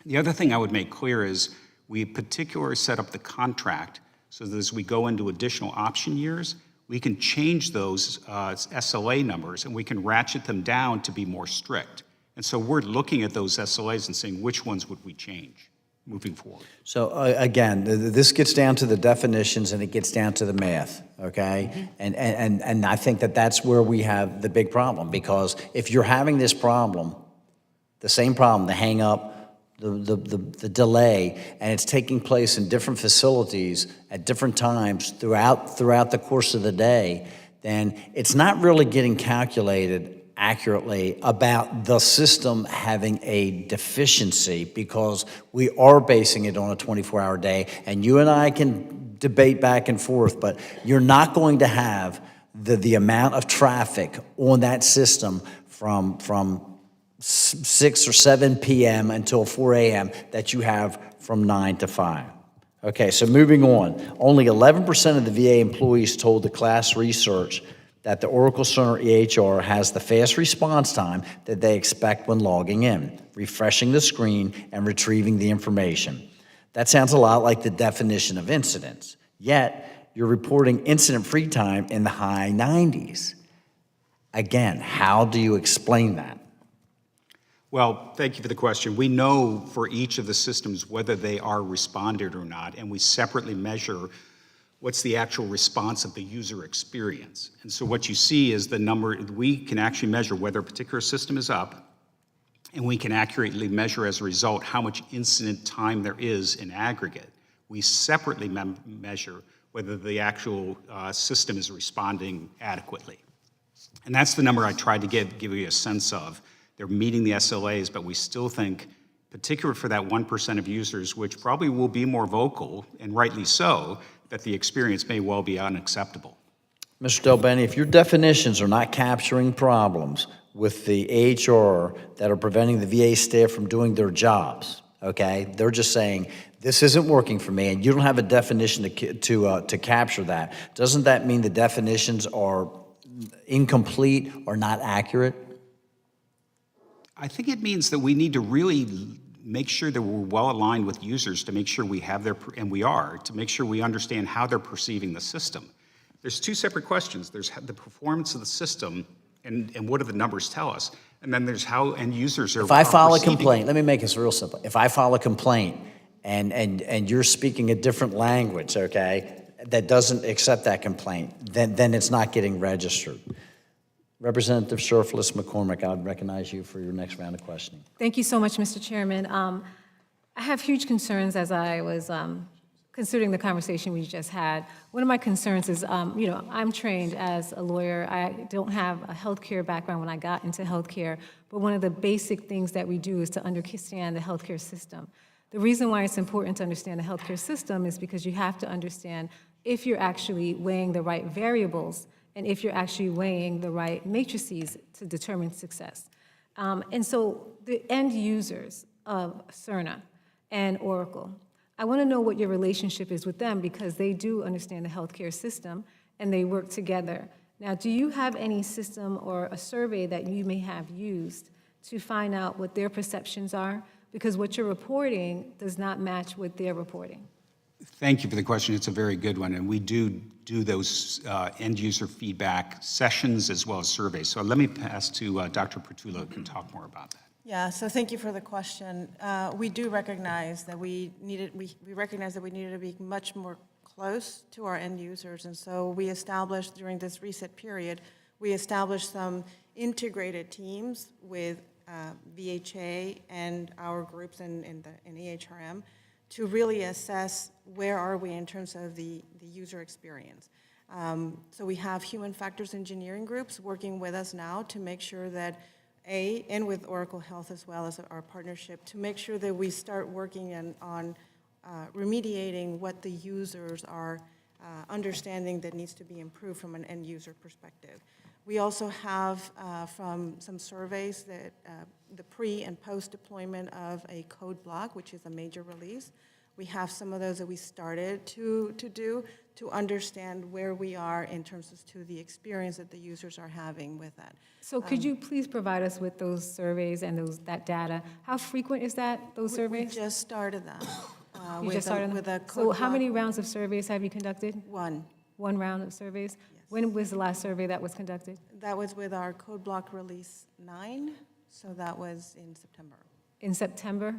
Speaker 3: The other thing I would make clear is we particularly set up the contract so that as we go into additional option years, we can change those SLA numbers and we can ratchet them down to be more strict. And so we're looking at those SLAs and saying which ones would we change moving forward.
Speaker 1: So again, this gets down to the definitions and it gets down to the math, okay? And I think that that's where we have the big problem, because if you're having this problem, the same problem, the hang up, the delay, and it's taking place in different facilities at different times throughout the course of the day, then it's not really getting calculated accurately about the system having a deficiency, because we are basing it on a 24-hour day. And you and I can debate back and forth, but you're not going to have the amount of traffic on that system from 6 or 7 p.m. until 4 a.m. that you have from 9 to 5. Okay, so moving on. Only 11% of the VA employees told the class research that the Oracle Cerner EHR has the fast response time that they expect when logging in, refreshing the screen, and retrieving the information. That sounds a lot like the definition of incidents, yet you're reporting incident-free time in the high 90s. Again, how do you explain that?
Speaker 3: Well, thank you for the question. We know for each of the systems whether they are responded or not, and we separately measure what's the actual response of the user experience. And so what you see is the number, we can actually measure whether a particular system is up, and we can accurately measure as a result how much incident time there is in aggregate. We separately measure whether the actual system is responding adequately. And that's the number I tried to give you a sense of. They're meeting the SLAs, but we still think, particularly for that 1% of users, which probably will be more vocal, and rightly so, that the experience may well be unacceptable.
Speaker 1: Mr. Delbenny, if your definitions are not capturing problems with the AHR that are preventing the VA staff from doing their jobs, okay, they're just saying, this isn't working for me, and you don't have a definition to capture that, doesn't that mean the definitions are incomplete or not accurate?
Speaker 3: I think it means that we need to really make sure that we're well aligned with users to make sure we have and we are, to make sure we understand how they're perceiving the system. There's two separate questions. There's the performance of the system and what do the numbers tell us? And then there's how end users are
Speaker 1: If I file a
Speaker 3: perceiving it.
Speaker 1: complaint, let me make this real simple. If I file a complaint and you're speaking a different language, okay, that doesn't accept that complaint, then it's not getting registered. Representative Sherfless McCormick, I would recognize you for your next round of questioning.
Speaker 2: Thank you so much, Mr. Chairman. I have huge concerns as I was considering the conversation we just had. One of my concerns is, I'm trained as a lawyer. I don't have a healthcare background when I got into healthcare, but one of the basic things that we do is to understand the healthcare system. The reason why it's important to understand the healthcare system is because you have to understand if you're actually weighing the right variables and if you're actually weighing the right matrices to determine success. And so the end users of Cerner and Oracle, I want to know what your relationship is with them because they do understand the healthcare system and they work together. Now, do you have any system or a survey that you may have used to find out what their perceptions are? Because what you're reporting does not match what they're reporting.
Speaker 3: Thank you for the question. It's a very good one, and we do those end-user feedback sessions as well as surveys. So let me pass to Dr. Pertullo, who can talk more about that.
Speaker 6: Yeah, so thank you for the question. We do recognize that we recognize that we needed to be much more close to our end users, and so we established during this reset period, we established some integrated teams with VHA and our groups in EHRM to really assess where are we in terms of the user experience. So we have human factors engineering groups working with us now to make sure that, and with Oracle Health as well as our partnership, to make sure that we start working on remediating what the users are understanding that needs to be improved from an end user perspective. We also have from some surveys that the pre and post deployment of a code block, which is a major release. We have some of those that we started to do to understand where we are in terms of to the experience that the users are having with that.
Speaker 2: So could you please provide us with those surveys and that data? How frequent is that, those surveys?
Speaker 6: We just started that.
Speaker 2: You just started
Speaker 6: with a code
Speaker 2: So how
Speaker 6: block.
Speaker 2: many rounds of surveys have you conducted?
Speaker 6: One.
Speaker 2: One round of surveys?
Speaker 6: Yes.
Speaker 2: When was the last survey that was conducted?
Speaker 6: That was with our code block release 9, so that was in September
Speaker 2: In September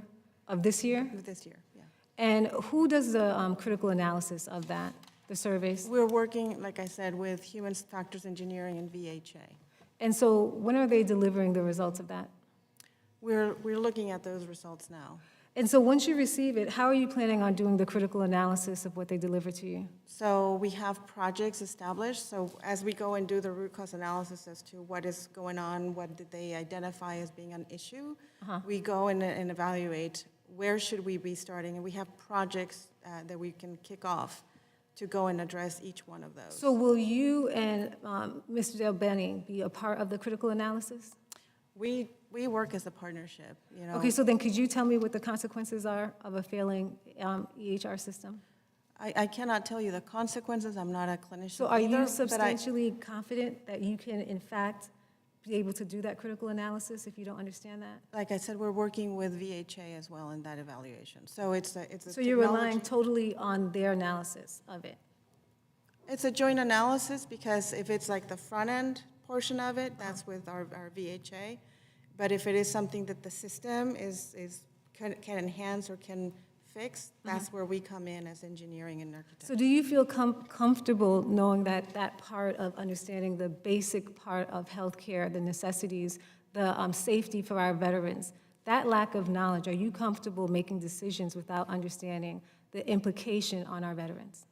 Speaker 2: of this year?
Speaker 6: of this year, yeah.
Speaker 2: And who does the critical analysis of that, the surveys?
Speaker 6: We're working, like I said, with human factors engineering and VHA.
Speaker 2: And so when are they delivering the results of that?
Speaker 6: We're looking at those results now.
Speaker 2: And so once you receive it, how are you planning on doing the critical analysis of what they deliver to you?
Speaker 6: So we have projects established, so as we go and do the root cause analysis as to what is going on, what did they identify as being an issue, we go and evaluate where should we be starting, and we have projects that we can kick off to go and address each one of those.
Speaker 2: So will you and Mr. Del Benny be a part of the critical analysis?
Speaker 6: We work as a partnership, you know.
Speaker 2: Okay, so then could you tell me what the consequences are of a failing EHR system?
Speaker 6: I cannot tell you the consequences, I'm not a clinician
Speaker 2: So are
Speaker 6: either,
Speaker 2: you
Speaker 6: but
Speaker 2: substantially confident that you can, in fact, be able to do that critical analysis if you don't understand that?
Speaker 6: like I said, we're working with VHA as well in that evaluation. So it's a
Speaker 2: So you're relying totally on their analysis of it?
Speaker 6: It's a joint analysis because if it's like the front end portion of it, that's with our VHA. But if it is something that the system can enhance or can fix, that's where we come in as engineering and architecture.
Speaker 2: So do you feel comfortable knowing that that part of understanding the basic part of healthcare, the necessities, the safety for our veterans, that lack of knowledge, are you comfortable making decisions without understanding the implication on our veterans?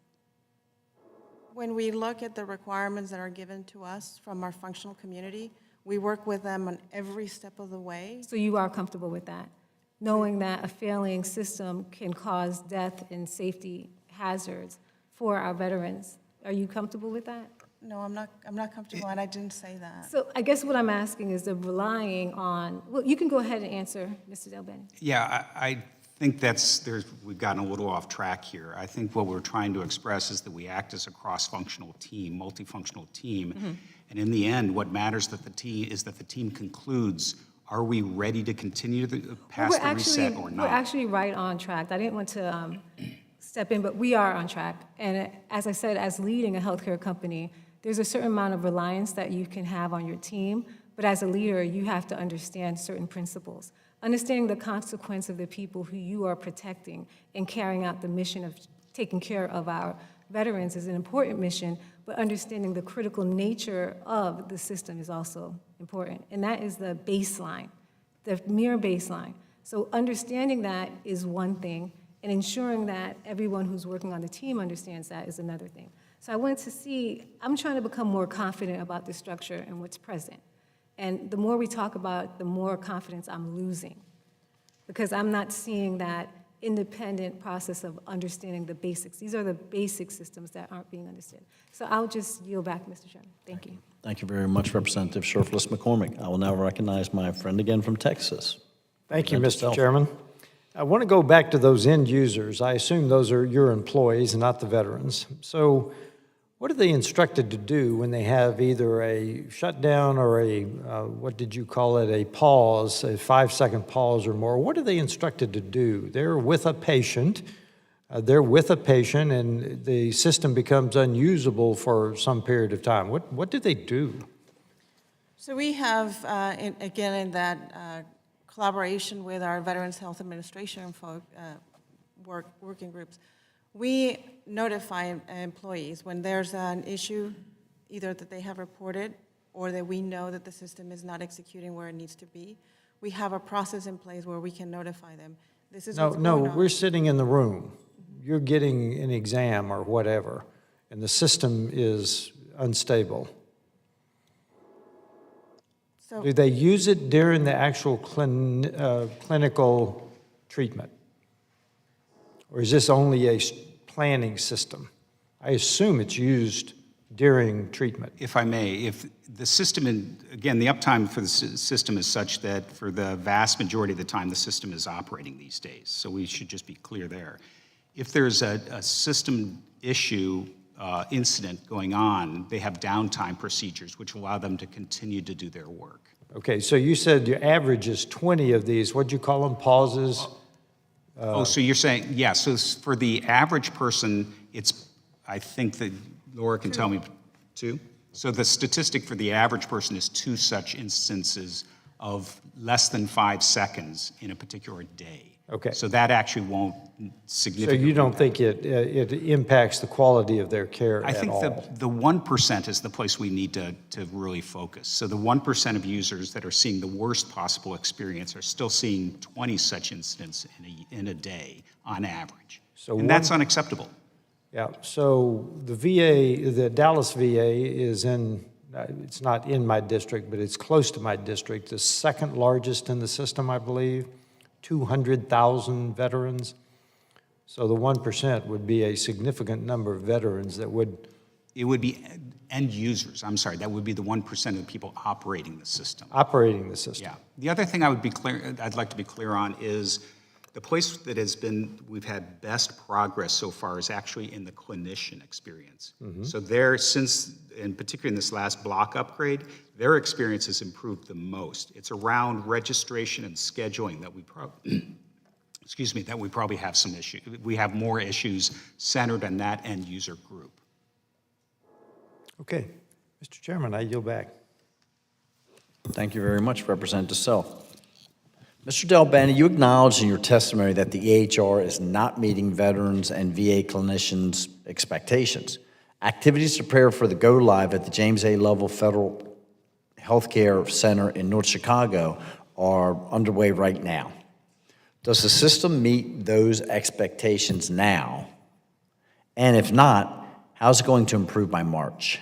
Speaker 6: When we look at the requirements that are given to us from our functional community, we work with them on every step of the way.
Speaker 2: So you are comfortable with that, knowing that a failing system can cause death and safety hazards for our veterans. Are you comfortable with that?
Speaker 6: No, I'm not comfortable, and I didn't say that.
Speaker 2: So I guess what I'm asking is the relying on, well, you can go ahead and answer, Mr. Del Benny.
Speaker 3: Yeah, I think we've gotten a little off track here. I think what we're trying to express is that we act as a cross-functional team, multifunctional team, and in the end, what matters is that the team concludes Are we ready to continue past
Speaker 2: We're
Speaker 3: the
Speaker 2: actually,
Speaker 3: reset or
Speaker 2: we're
Speaker 3: not?
Speaker 2: actually right on track. I didn't want to step in, but we are on track. And as I said, as leading a healthcare company, there's a certain amount of reliance that you can have on your team, but as a leader, you have to understand certain principles. Understanding the consequence of the people who you are protecting and carrying out the mission of taking care of our veterans is an important mission, but understanding the critical nature of the system is also important. And that is the baseline, the mere baseline. So understanding that is one thing, and ensuring that everyone who's working on the team understands that is another thing. So I wanted to see, I'm trying to become more confident about the structure and what's present. And the more we talk about it, the more confidence I'm losing, because I'm not seeing that independent process of understanding the basics. These are the basic systems that aren't being understood. So I'll just yield back, Mr. Chairman. Thank you.
Speaker 1: Thank you very much, Representative Sherfless McCormick. I will now recognize my friend again from Texas.
Speaker 5: Thank you,
Speaker 1: Representative
Speaker 5: Mr.
Speaker 1: Self.
Speaker 5: Chairman. I want to go back to those end users. I assume those are your employees and not the veterans. So what are they instructed to do when they have either a shutdown or a, what did you call it, a pause, a 5-second pause or more? What are they instructed to do? They're with a patient. And the system becomes unusable for some period of time. What do they do?
Speaker 6: So we have, again, in that collaboration with our Veterans Health Administration working groups, we notify employees when there's an issue, either that they have reported or that we know that the system is not executing where it needs to be. We have a process in place where we can notify them. This is what's going on.
Speaker 5: We're sitting in the room. You're getting an exam or whatever, and the system is unstable.
Speaker 6: So
Speaker 5: Do they use it during the actual clinical treatment? Or is this only a planning system? I assume it's used during treatment.
Speaker 3: If I may, if the system, again, the uptime for the system is such that for the vast majority of the time, the system is operating these days. So we should just be clear there. If there's a system issue, incident going on, they have downtime procedures which allow them to continue to do their work.
Speaker 5: Okay, so you said your average is 20 of these. What'd you call them, pauses?
Speaker 3: So you're saying, yeah, so for the average person, it's, I think that Laura can tell me, 2? So the statistic for the average person is 2 such instances of less than 5 seconds in a particular day.
Speaker 5: Okay.
Speaker 3: So that actually won't
Speaker 5: So
Speaker 3: significantly.
Speaker 5: you don't think it impacts the quality of their care
Speaker 3: I
Speaker 5: at
Speaker 3: think
Speaker 5: all?
Speaker 3: the 1% is the place we need to really focus. So the 1% of users that are seeing the worst possible experience are still seeing 20 such incidents in a day on average.
Speaker 5: So
Speaker 3: And that's unacceptable.
Speaker 5: Yeah, so the VA, the Dallas VA is in, it's not in my district, but it's close to my district, the second largest in the system, I believe, 200,000 veterans. So the 1% would be a significant number of veterans that would.
Speaker 3: It would be end users, I'm sorry, that would be the 1% of the people operating the system.
Speaker 5: Operating the system.
Speaker 3: Yeah. The other thing I'd like to be clear on is the place that we've had best progress so far is actually in the clinician experience. So and particularly in this last block upgrade, their experience has improved the most. It's around registration and scheduling that we probably have some issues. We have more issues centered on that end user group.
Speaker 5: Okay, Mr. Chairman, I yield back.
Speaker 1: Thank you very much, Representative Self. Mr. Delbany, you acknowledged in your testimony that the EHR is not meeting veterans and VA clinicians' expectations. Activities to prepare for the go-live at the James A. Lovell Federal Healthcare Center in North Chicago are underway right now. Does the system meet those expectations now? And if not, how's it going to improve by March?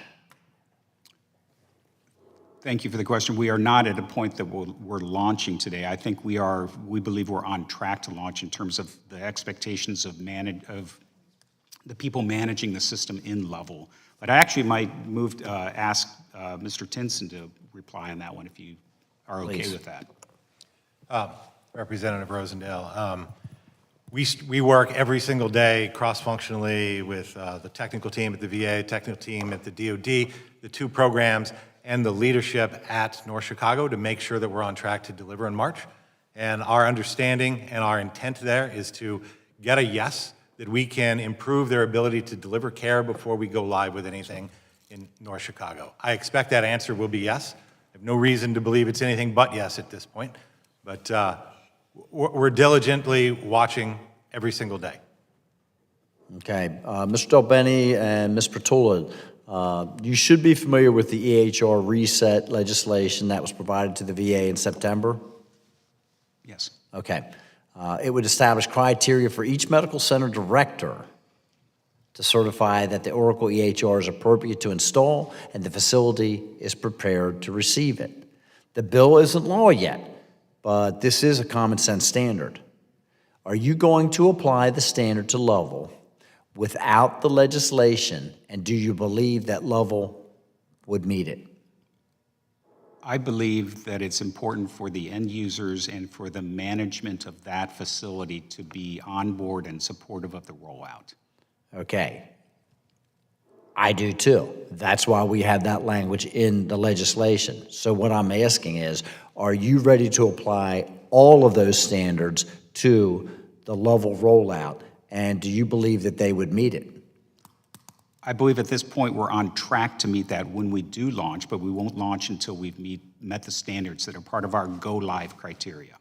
Speaker 3: Thank you for the question. We are not at a point that we're launching today. I think we believe we're on track to launch in terms of the expectations of the people managing the system in Lovell. But I actually might ask Mr. Tinson to reply on that one if you are okay
Speaker 1: Please.
Speaker 3: with that.
Speaker 4: Representative Rosendale, we work every single day cross-functionally with the technical team at the VA, technical team at the DoD, the 2 programs, and the leadership at North Chicago to make sure that we're on track to deliver in March. And our understanding and our intent there is to get a yes, that we can improve their ability to deliver care before we go live with anything in North Chicago. I expect that answer will be yes. I have no reason to believe it's anything but yes at this point, but we're diligently watching every single day.
Speaker 1: Okay, Mr. Del Bene and Ms. Pertola, you should be familiar with the EHR reset legislation that was provided to the VA in September.
Speaker 3: Yes.
Speaker 1: Okay. It would establish criteria for each medical center director to certify that the Oracle EHR is appropriate to install and the facility is prepared to receive it. The bill isn't law yet, but this is a common sense standard. Are you going to apply the standard to Lovell without the legislation, and do you believe that Lovell would meet it?
Speaker 3: I believe that it's important for the end users and for the management of that facility to be on board and supportive of the rollout.
Speaker 1: Okay. I do too. That's why we have that language in the legislation. So what I'm asking is, are you ready to apply all of those standards to the Lovell rollout, and do you believe that they would meet it?
Speaker 3: I believe at this point we're on track to meet that when we do launch, but we won't launch until we've met the standards that are part of our go-live criteria.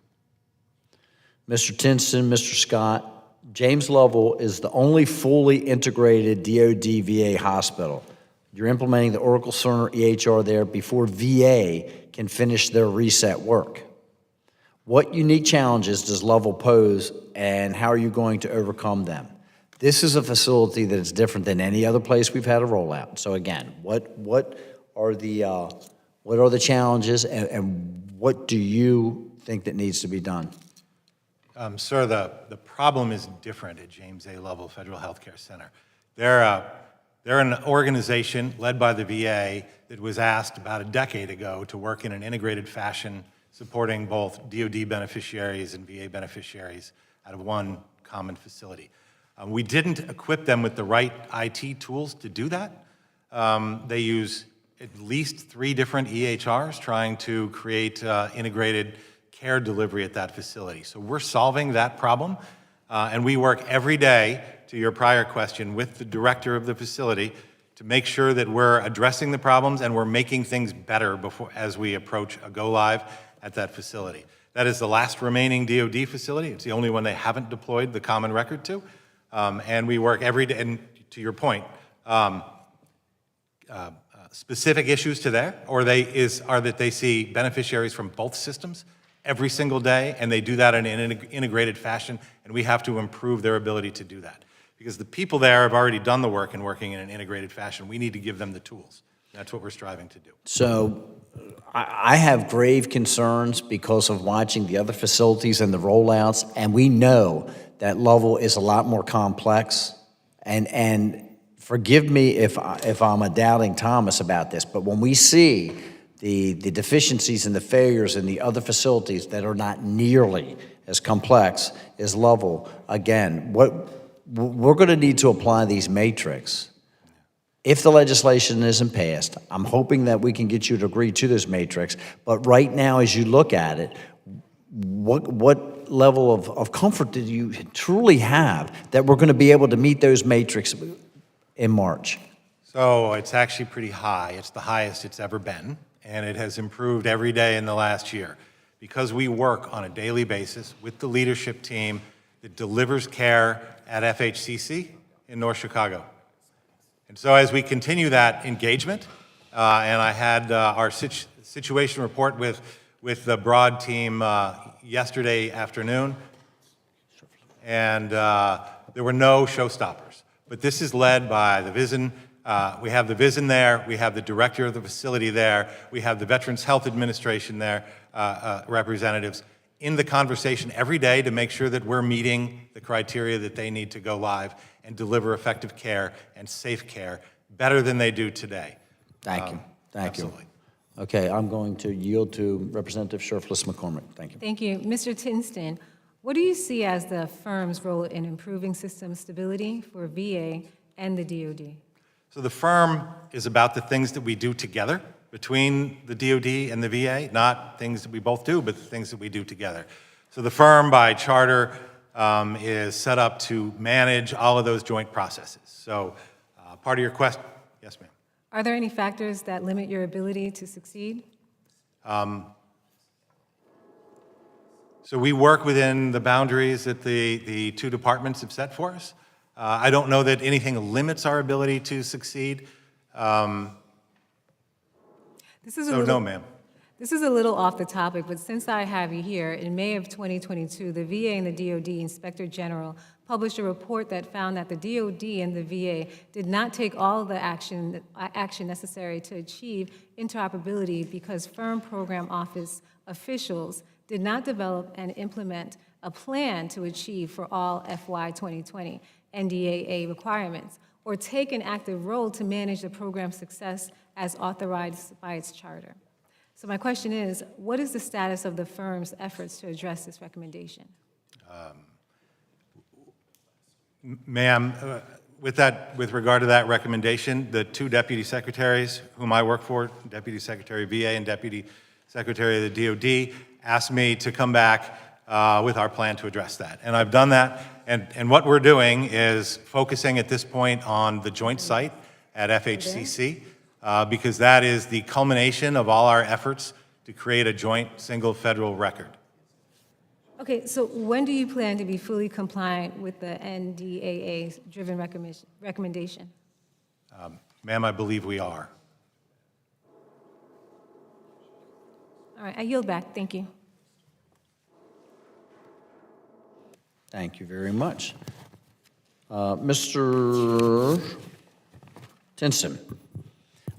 Speaker 1: Mr. Tinston, Mr. Scott, James Lovell is the only fully integrated DoD VA hospital. You're implementing the Oracle Cerner EHR there before VA can finish their reset work. What unique challenges does Lovell pose, and how are you going to overcome them? This is a facility that is different than any other place we've had a rollout. So again, what are the challenges, and what do you think that needs to be done?
Speaker 4: Sir, the problem is different at James A. Lovell Federal Healthcare Center. They're an organization led by the VA that was asked about a decade ago to work in an integrated fashion, supporting both DoD beneficiaries and VA beneficiaries out of one common facility. We didn't equip them with the right IT tools to do that. They use at least 3 different EHRs trying to create integrated care delivery at that facility. So we're solving that problem, and we work every day, to your prior question, with the director of the facility to make sure that we're addressing the problems and we're making things better as we approach a go-live at that facility. That is the last remaining DoD facility. It's the only one they haven't deployed the common record to. And we work every day, and to your point, specific issues to there, are that they see beneficiaries from both systems every single day, and they do that in an integrated fashion, and we have to improve their ability to do that. Because the people there have already done the work and working in an integrated fashion. We need to give them the tools. That's what we're striving to do.
Speaker 1: So I have grave concerns because of watching the other facilities and the rollouts, and we know that Lovell is a lot more complex. And forgive me if I'm a doubting Thomas about this, but when we see the deficiencies and the failures in the other facilities that are not nearly as complex as Lovell, again, we're going to need to apply these matrix. If the legislation isn't passed, I'm hoping that we can get you to agree to this matrix. But right now, as you look at it, what level of comfort do you truly have that we're going to be able to meet those matrix in March?
Speaker 4: So it's actually pretty high. It's the highest it's ever been, and it has improved every day in the last year because we work on a daily basis with the leadership team that delivers care at FHCC in North Chicago. And so as we continue that engagement, and I had our situation report with the broad team yesterday afternoon, and there were no showstoppers. But this is led by the VISN. We have the VISN there, we have the director of the facility there, we have the Veterans Health Administration there, representatives, in the conversation every day to make sure that we're meeting the criteria that they need to go live and deliver effective care and safe care better than they do today.
Speaker 1: Thank you. Thank
Speaker 4: absolutely.
Speaker 1: you. Okay, I'm going to yield to Representative Sherfless McCormick. Thank you.
Speaker 2: Thank you. Mr. Tinston, what do you see as the firm's role in improving system stability for VA and the DoD?
Speaker 4: So the firm is about the things that we do together between the DoD and the VA, not things that we both do, but the things that we do together. So the firm, by charter, is set up to manage all of those joint processes. So part of your question, yes, ma'am.
Speaker 2: Are there any factors that limit your ability to succeed?
Speaker 4: So we work within the boundaries that the two departments have set for us. I don't know that anything limits our ability to succeed.
Speaker 2: This is a
Speaker 4: So
Speaker 2: little,
Speaker 4: no, ma'am.
Speaker 2: This is a little off the topic, but since I have you here, in May of 2022, the VA and the DoD Inspector General published a report that found that the DoD and the VA did not take all the action necessary to achieve interoperability because firm program office officials did not develop and implement a plan to achieve for all FY 2020 NDAA requirements, or take an active role to manage the program's success as authorized by its charter. So my question is, what is the status of the firm's efforts to address this recommendation?
Speaker 4: Ma'am, with regard to that recommendation, the two deputy secretaries whom I work for, Deputy Secretary of VA and Deputy Secretary of the DoD, asked me to come back with our plan to address that. And I've done that, and what we're doing is focusing at this point on the joint site at FHCC, because that is the culmination of all our efforts to create a joint single federal record.
Speaker 2: Okay, so when do you plan to be fully compliant with the NDAA-driven recommendation?
Speaker 4: Ma'am, I believe we are.
Speaker 2: All right, I yield back. Thank you.
Speaker 1: Thank you very much. Mr. Tinson,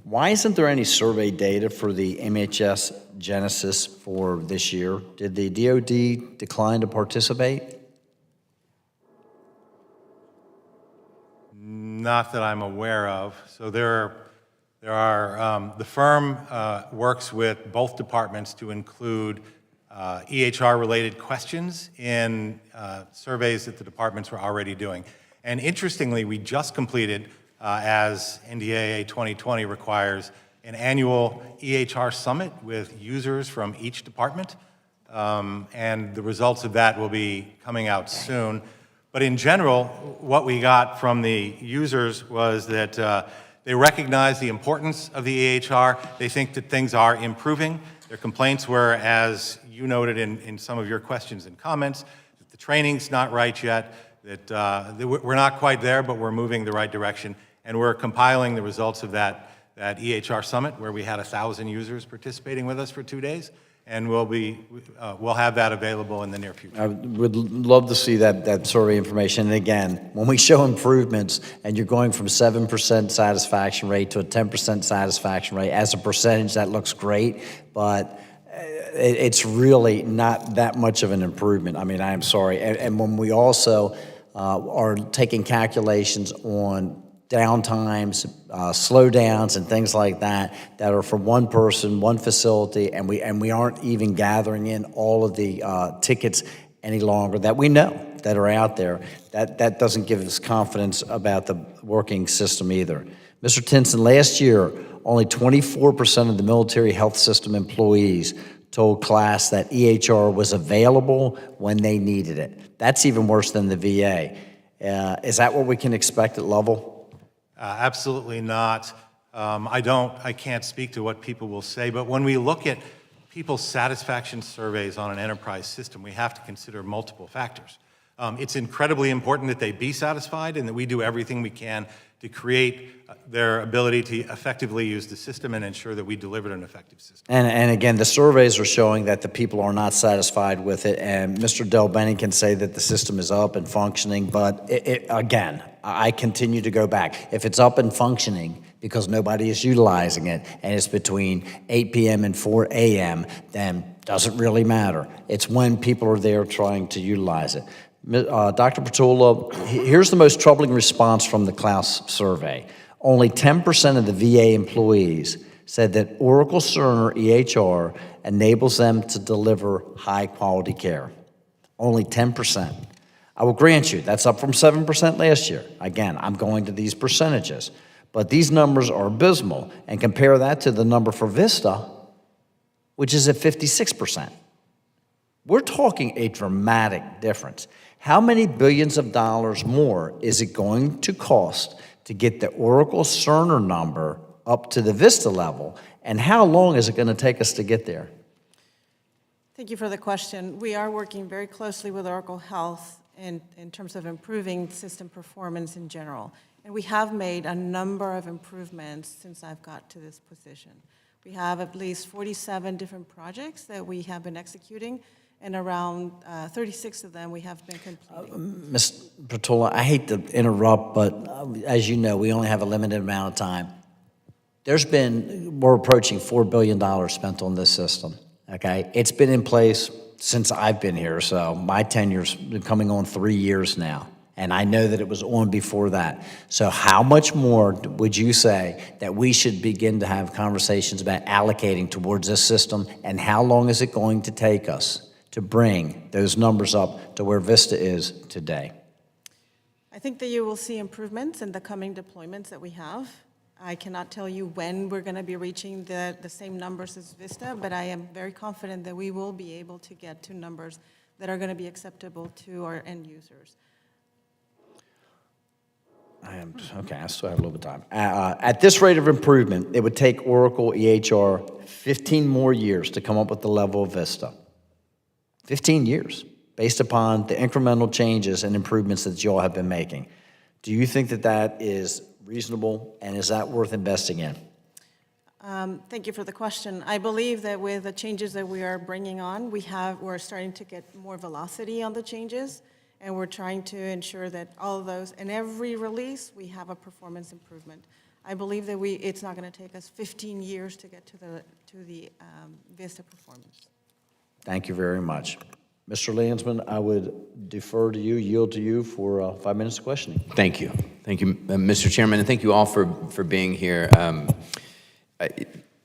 Speaker 1: why isn't there any survey data for the MHS Genesis for this year? Did the DoD decline to participate?
Speaker 4: Not that I'm aware of. So the firm works with both departments to include EHR-related questions in surveys that the departments were already doing. And interestingly, we just completed, as NDAA 2020 requires, an annual EHR summit with users from each department. And the results of that will be coming out soon. But in general, what we got from the users was that they recognize the importance of the EHR. They think that things are improving. Their complaints were, as you noted in some of your questions and comments, that the training's not right yet, that we're not quite there, but we're moving the right direction. And we're compiling the results of that EHR summit, where we had 1,000 users participating with us for 2 days. And we'll have that available in the near future.
Speaker 1: I would love to see that survey information. And again, when we show improvements and you're going from 7% satisfaction rate to a 10% satisfaction rate, as a percentage, that looks great, but it's really not that much of an improvement. I mean, I am sorry. And when we also are taking calculations on downtimes, slowdowns, and things like that are from one person, one facility, and we aren't even gathering in all of the tickets any longer that we know that are out there. That doesn't give us confidence about the working system either. Mr. Tinson, last year, only 24% of the military health system employees told class that EHR was available when they needed it. That's even worse than the VA. Is that what we can expect at Lovell?
Speaker 4: Absolutely not. I can't speak to what people will say, but when we look at people's satisfaction surveys on an enterprise system, we have to consider multiple factors. It's incredibly important that they be satisfied and that we do everything we can to create their ability to effectively use the system and ensure that we deliver an effective system.
Speaker 1: And again, the surveys are showing that the people are not satisfied with it, and Mr. Del Benny can say that the system is up and functioning, but again, I continue to go back. If it's up and functioning because nobody is utilizing it, and it's between 8 p.m. and 4 a.m., then doesn't really matter. It's when people are there trying to utilize it. Dr. Petula, here's the most troubling response from the Klaus survey. Only 10% of the VA employees said that Oracle Cerner EHR enables them to deliver high-quality care. Only 10%. I will grant you, that's up from 7% last year. Again, I'm going to these percentages. But these numbers are abysmal, and compare that to the number for Vista, which is at 56%. We're talking a dramatic difference. How many billions of dollars more is it going to cost to get the Oracle Cerner number up to the Vista level, and how long is it going to take us to get there?
Speaker 6: Thank you for the question. We are working very closely with Oracle Health in terms of improving system performance in general. And we have made a number of improvements since I've got to this position. We have at least 47 different projects that we have been executing, and around 36 of them we have been completing.
Speaker 1: Ms. Pertola, I hate to interrupt, but as you know, we only have a limited amount of time. We're approaching $4 billion spent on this system, okay? It's been in place since I've been here, so my tenure's been coming on 3 years now, and I know that it was on before that. So how much more would you say that we should begin to have conversations about allocating towards this system, and how long is it going to take us to bring those numbers up to where Vista is today?
Speaker 6: I think that you will see improvements in the coming deployments that we have. I cannot tell you when we're going to be reaching the same numbers as Vista, but I am very confident that we will be able to get to numbers that are going to be acceptable to our end users.
Speaker 1: Okay, I still have a little bit of time. At this rate of improvement, it would take Oracle EHR 15 more years to come up with the level of Vista. 15 years, based upon the incremental changes and improvements that you all have been making. Do you think that that is reasonable, and is that worth investing in?
Speaker 6: Thank you for the question. I believe that with the changes that we are bringing on, we're starting to get more velocity on the changes, and we're trying to ensure that all of those, in every release, we have a performance improvement. I believe that it's not going to take us 15 years to get to the Vista performance.
Speaker 1: Thank you very much. Mr. Landsman, I would defer to you, yield to you for 5 minutes of questioning.
Speaker 7: Thank you. Thank you, Mr. Chairman, and thank you all for being here.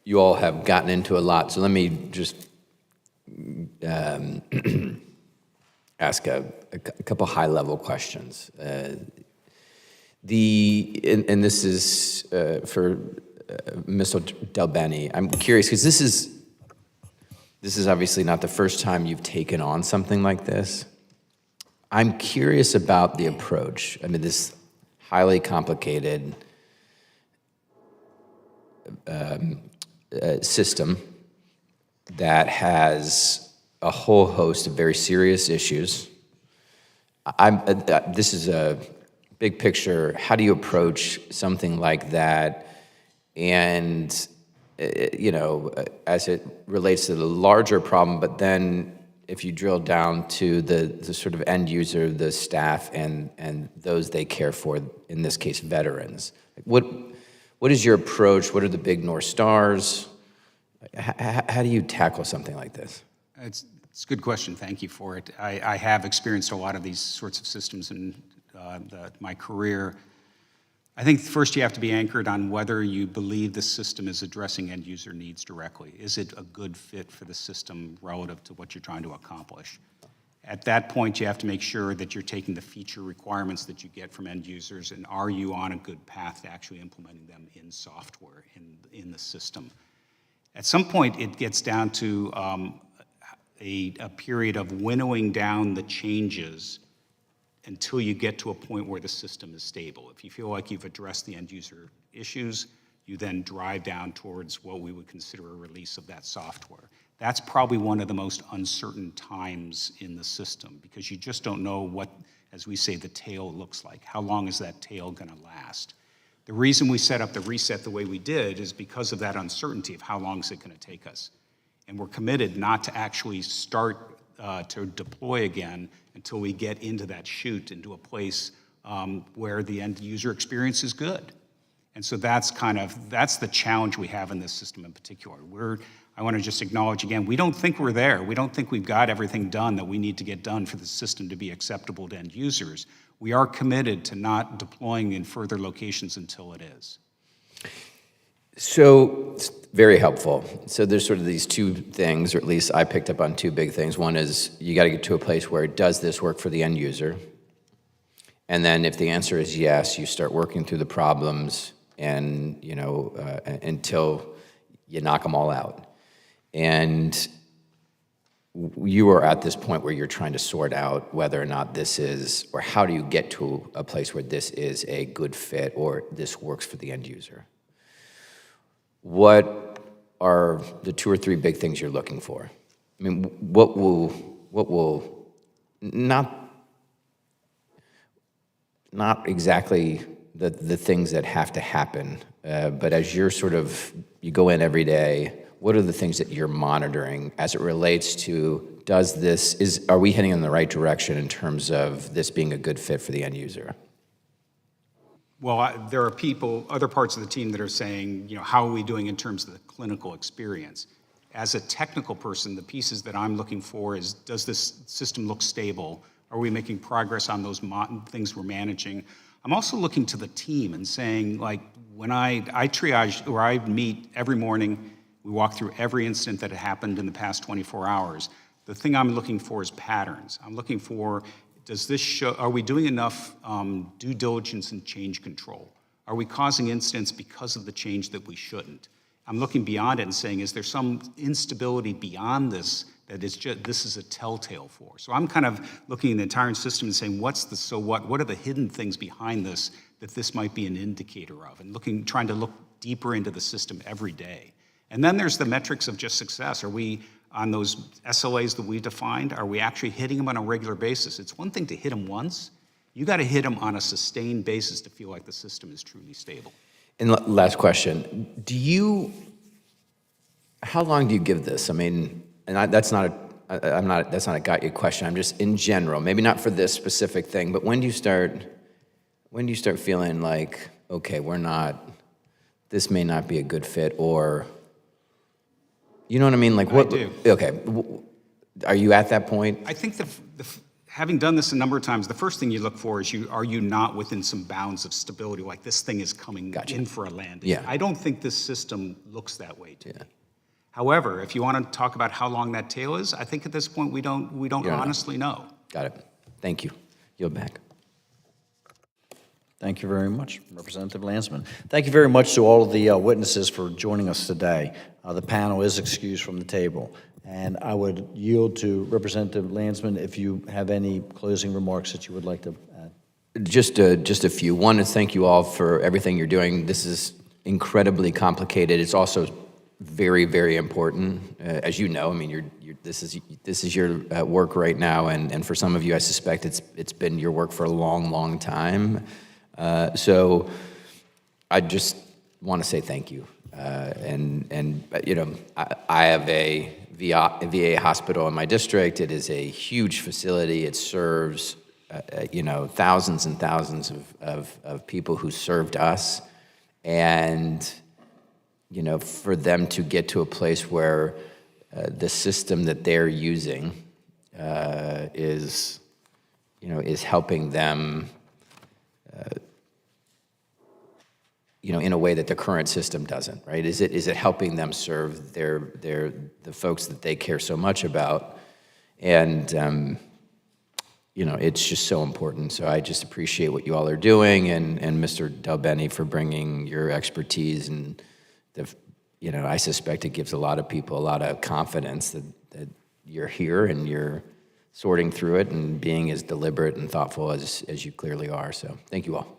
Speaker 7: You all have gotten into a lot, so let me just ask a couple high-level questions. And this is for Mr. Del Bene. I'm curious, because this is obviously not the first time you've taken on something like this. I'm curious about the approach. I mean, this highly complicated system that has a whole host of very serious issues. This is a big picture. How do you approach something like that? And as it relates to the larger problem, but then if you drill down to the sort of end user, the staff, and those they care for, in this case, veterans. What is your approach? What are the big North Stars? How do you tackle something like this?
Speaker 3: It's a good question. Thank you for it. I have experienced a lot of these sorts of systems in my career. I think first you have to be anchored on whether you believe the system is addressing end user needs directly. Is it a good fit for the system relative to what you're trying to accomplish? At that point, you have to make sure that you're taking the feature requirements that you get from end users, and are you on a good path to actually implementing them in software, in the system? At some point, it gets down to a period of winnowing down the changes until you get to a point where the system is stable. If you feel like you've addressed the end user issues, you then drive down towards what we would consider a release of that software. That's probably one of the most uncertain times in the system, because you just don't know what, as we say, the tail looks like. How long is that tail going to last? The reason we set up the reset the way we did is because of that uncertainty of how long is it going to take us. And we're committed not to actually start to deploy again until we get into that chute, into a place where the end user experience is good. And so that's the challenge we have in this system in particular. I want to just acknowledge again, we don't think we're there. We don't think we've got everything done that we need to get done for the system to be acceptable to end users. We are committed to not deploying in further locations until it is.
Speaker 7: So, it's very helpful. So there's sort of these two things, or at least I picked up on two big things. One is you got to get to a place where does this work for the end user? And then if the answer is yes, you start working through the problems and until you knock them all out. And you are at this point where you're trying to sort out whether or not this is, or how do you get to a place where this is a good fit or this works for the end user. What are the 2 or 3 big things you're looking for? I mean, what will not exactly the things that have to happen, but as you're you go in every day, what are the things that you're monitoring as it relates to, are we heading in the right direction in terms of this being a good fit for the end user?
Speaker 3: Well, there are other parts of the team that are saying, how are we doing in terms of the clinical experience? As a technical person, the pieces that I'm looking for is, does this system look stable? Are we making progress on those things we're managing? I'm also looking to the team and saying, like, when I triage, or I meet every morning, we walk through every incident that happened in the past 24 hours. The thing I'm looking for is patterns. I'm looking for, does this show, are we doing enough due diligence and change control? Are we causing incidents because of the change that we shouldn't? I'm looking beyond it and saying, is there some instability beyond this that is this is a telltale for? So I'm kind of looking at the entire system and saying, what's the so what? What are the hidden things behind this that this might be an indicator of? And trying to look deeper into the system every day. And then there's the metrics of just success. Are we, on those SLAs that we defined, are we actually hitting them on a regular basis? It's one thing to hit them once. You got to hit them on a sustained basis to feel like the system is truly stable.
Speaker 7: And last question, how long do you give this? I mean, that's not a got you question. I'm just in general, maybe not for this specific thing, but when do you start feeling like, okay, this may not be a good fit, or, you know what I mean? Like, what?
Speaker 3: I do.
Speaker 7: Okay, are you at that point?
Speaker 3: I think having done this a number of times, the first thing you look for is, are you not within some bounds of stability, like this thing is coming in for a landing?
Speaker 7: Yeah.
Speaker 3: I don't think this system looks that way to me. However, if you want to talk about how long that tail is, I think at this point we don't honestly know.
Speaker 7: Got it. Thank you. Yield back.
Speaker 1: Thank you very much, Representative Landsman. Thank you very much to all of the witnesses for joining us today. The panel is excused from the table. And I would yield to Representative Landsman if you have any closing remarks that you would like to add.
Speaker 7: Just a few. One is thank you all for everything you're doing. This is incredibly complicated. It's also very, very important. As you know, I mean, this is your work right now, and for some of you, I suspect it's been your work for a long, long time. So I just want to say thank you. I have a VA hospital in my district. It is a huge facility. It serves, thousands and thousands of people who served us. And, for them to get to a place where the system that they're using is helping them, in a way that the current system doesn't, right? Is it helping them serve the folks that they care so much about? And, it's just so important. So I just appreciate what you all are doing, and Mr. Del Bene for bringing your expertise, and I suspect it gives a lot of people a lot of confidence that you're here and you're sorting through it and being as deliberate and thoughtful as you clearly are. So thank you all.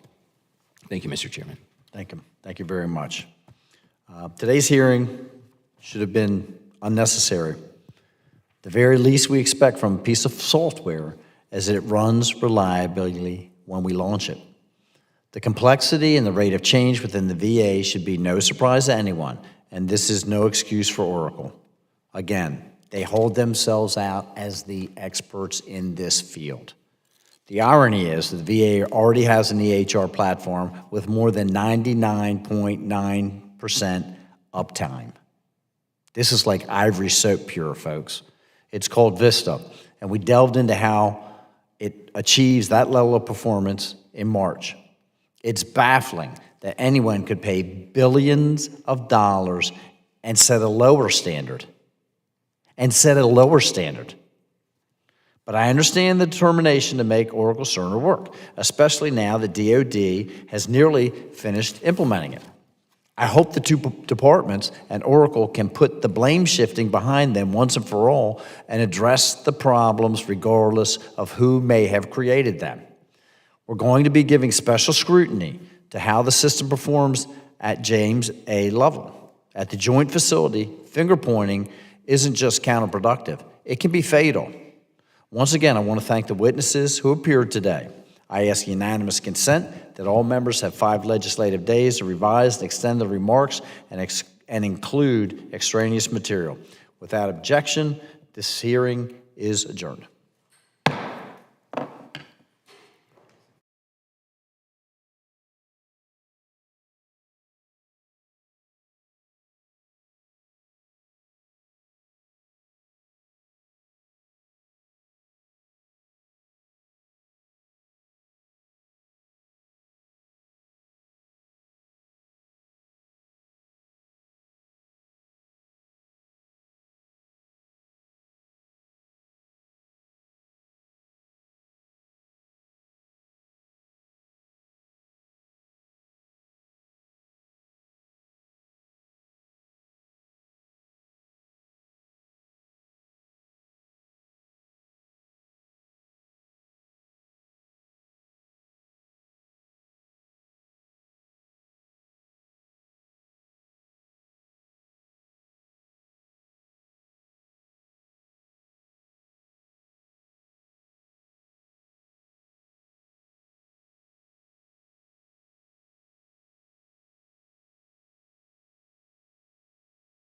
Speaker 7: Thank you, Mr. Chairman.
Speaker 1: Thank you. Thank you very much. Today's hearing should have been unnecessary. The very least we expect from a piece of software is that it runs reliably when we launch it. The complexity and the rate of change within the VA should be no surprise to anyone, and this is no excuse for Oracle. Again, they hold themselves out as the experts in this field. The irony is that the VA already has an EHR platform with more than 99.9% uptime. This is like ivory soap pure, folks. It's called Vista, and we delved into how it achieves that level of performance in March. It's baffling that anyone could pay billions of dollars and set a lower standard. But But I understand the determination to make Oracle Cerner work, especially now that DoD has nearly finished implementing it. I hope the two departments and Oracle can put the blame shifting behind them once and for all and address the problems regardless of who may have created them. We're going to be giving special scrutiny to how the system performs at James A. level. At the joint facility, finger pointing isn't just counterproductive, it can be fatal. Once again, I want to thank the witnesses who appeared today. I ask unanimous consent that all members have 5 legislative days to revise and extend the remarks and include extraneous material. Without objection, this hearing is adjourned.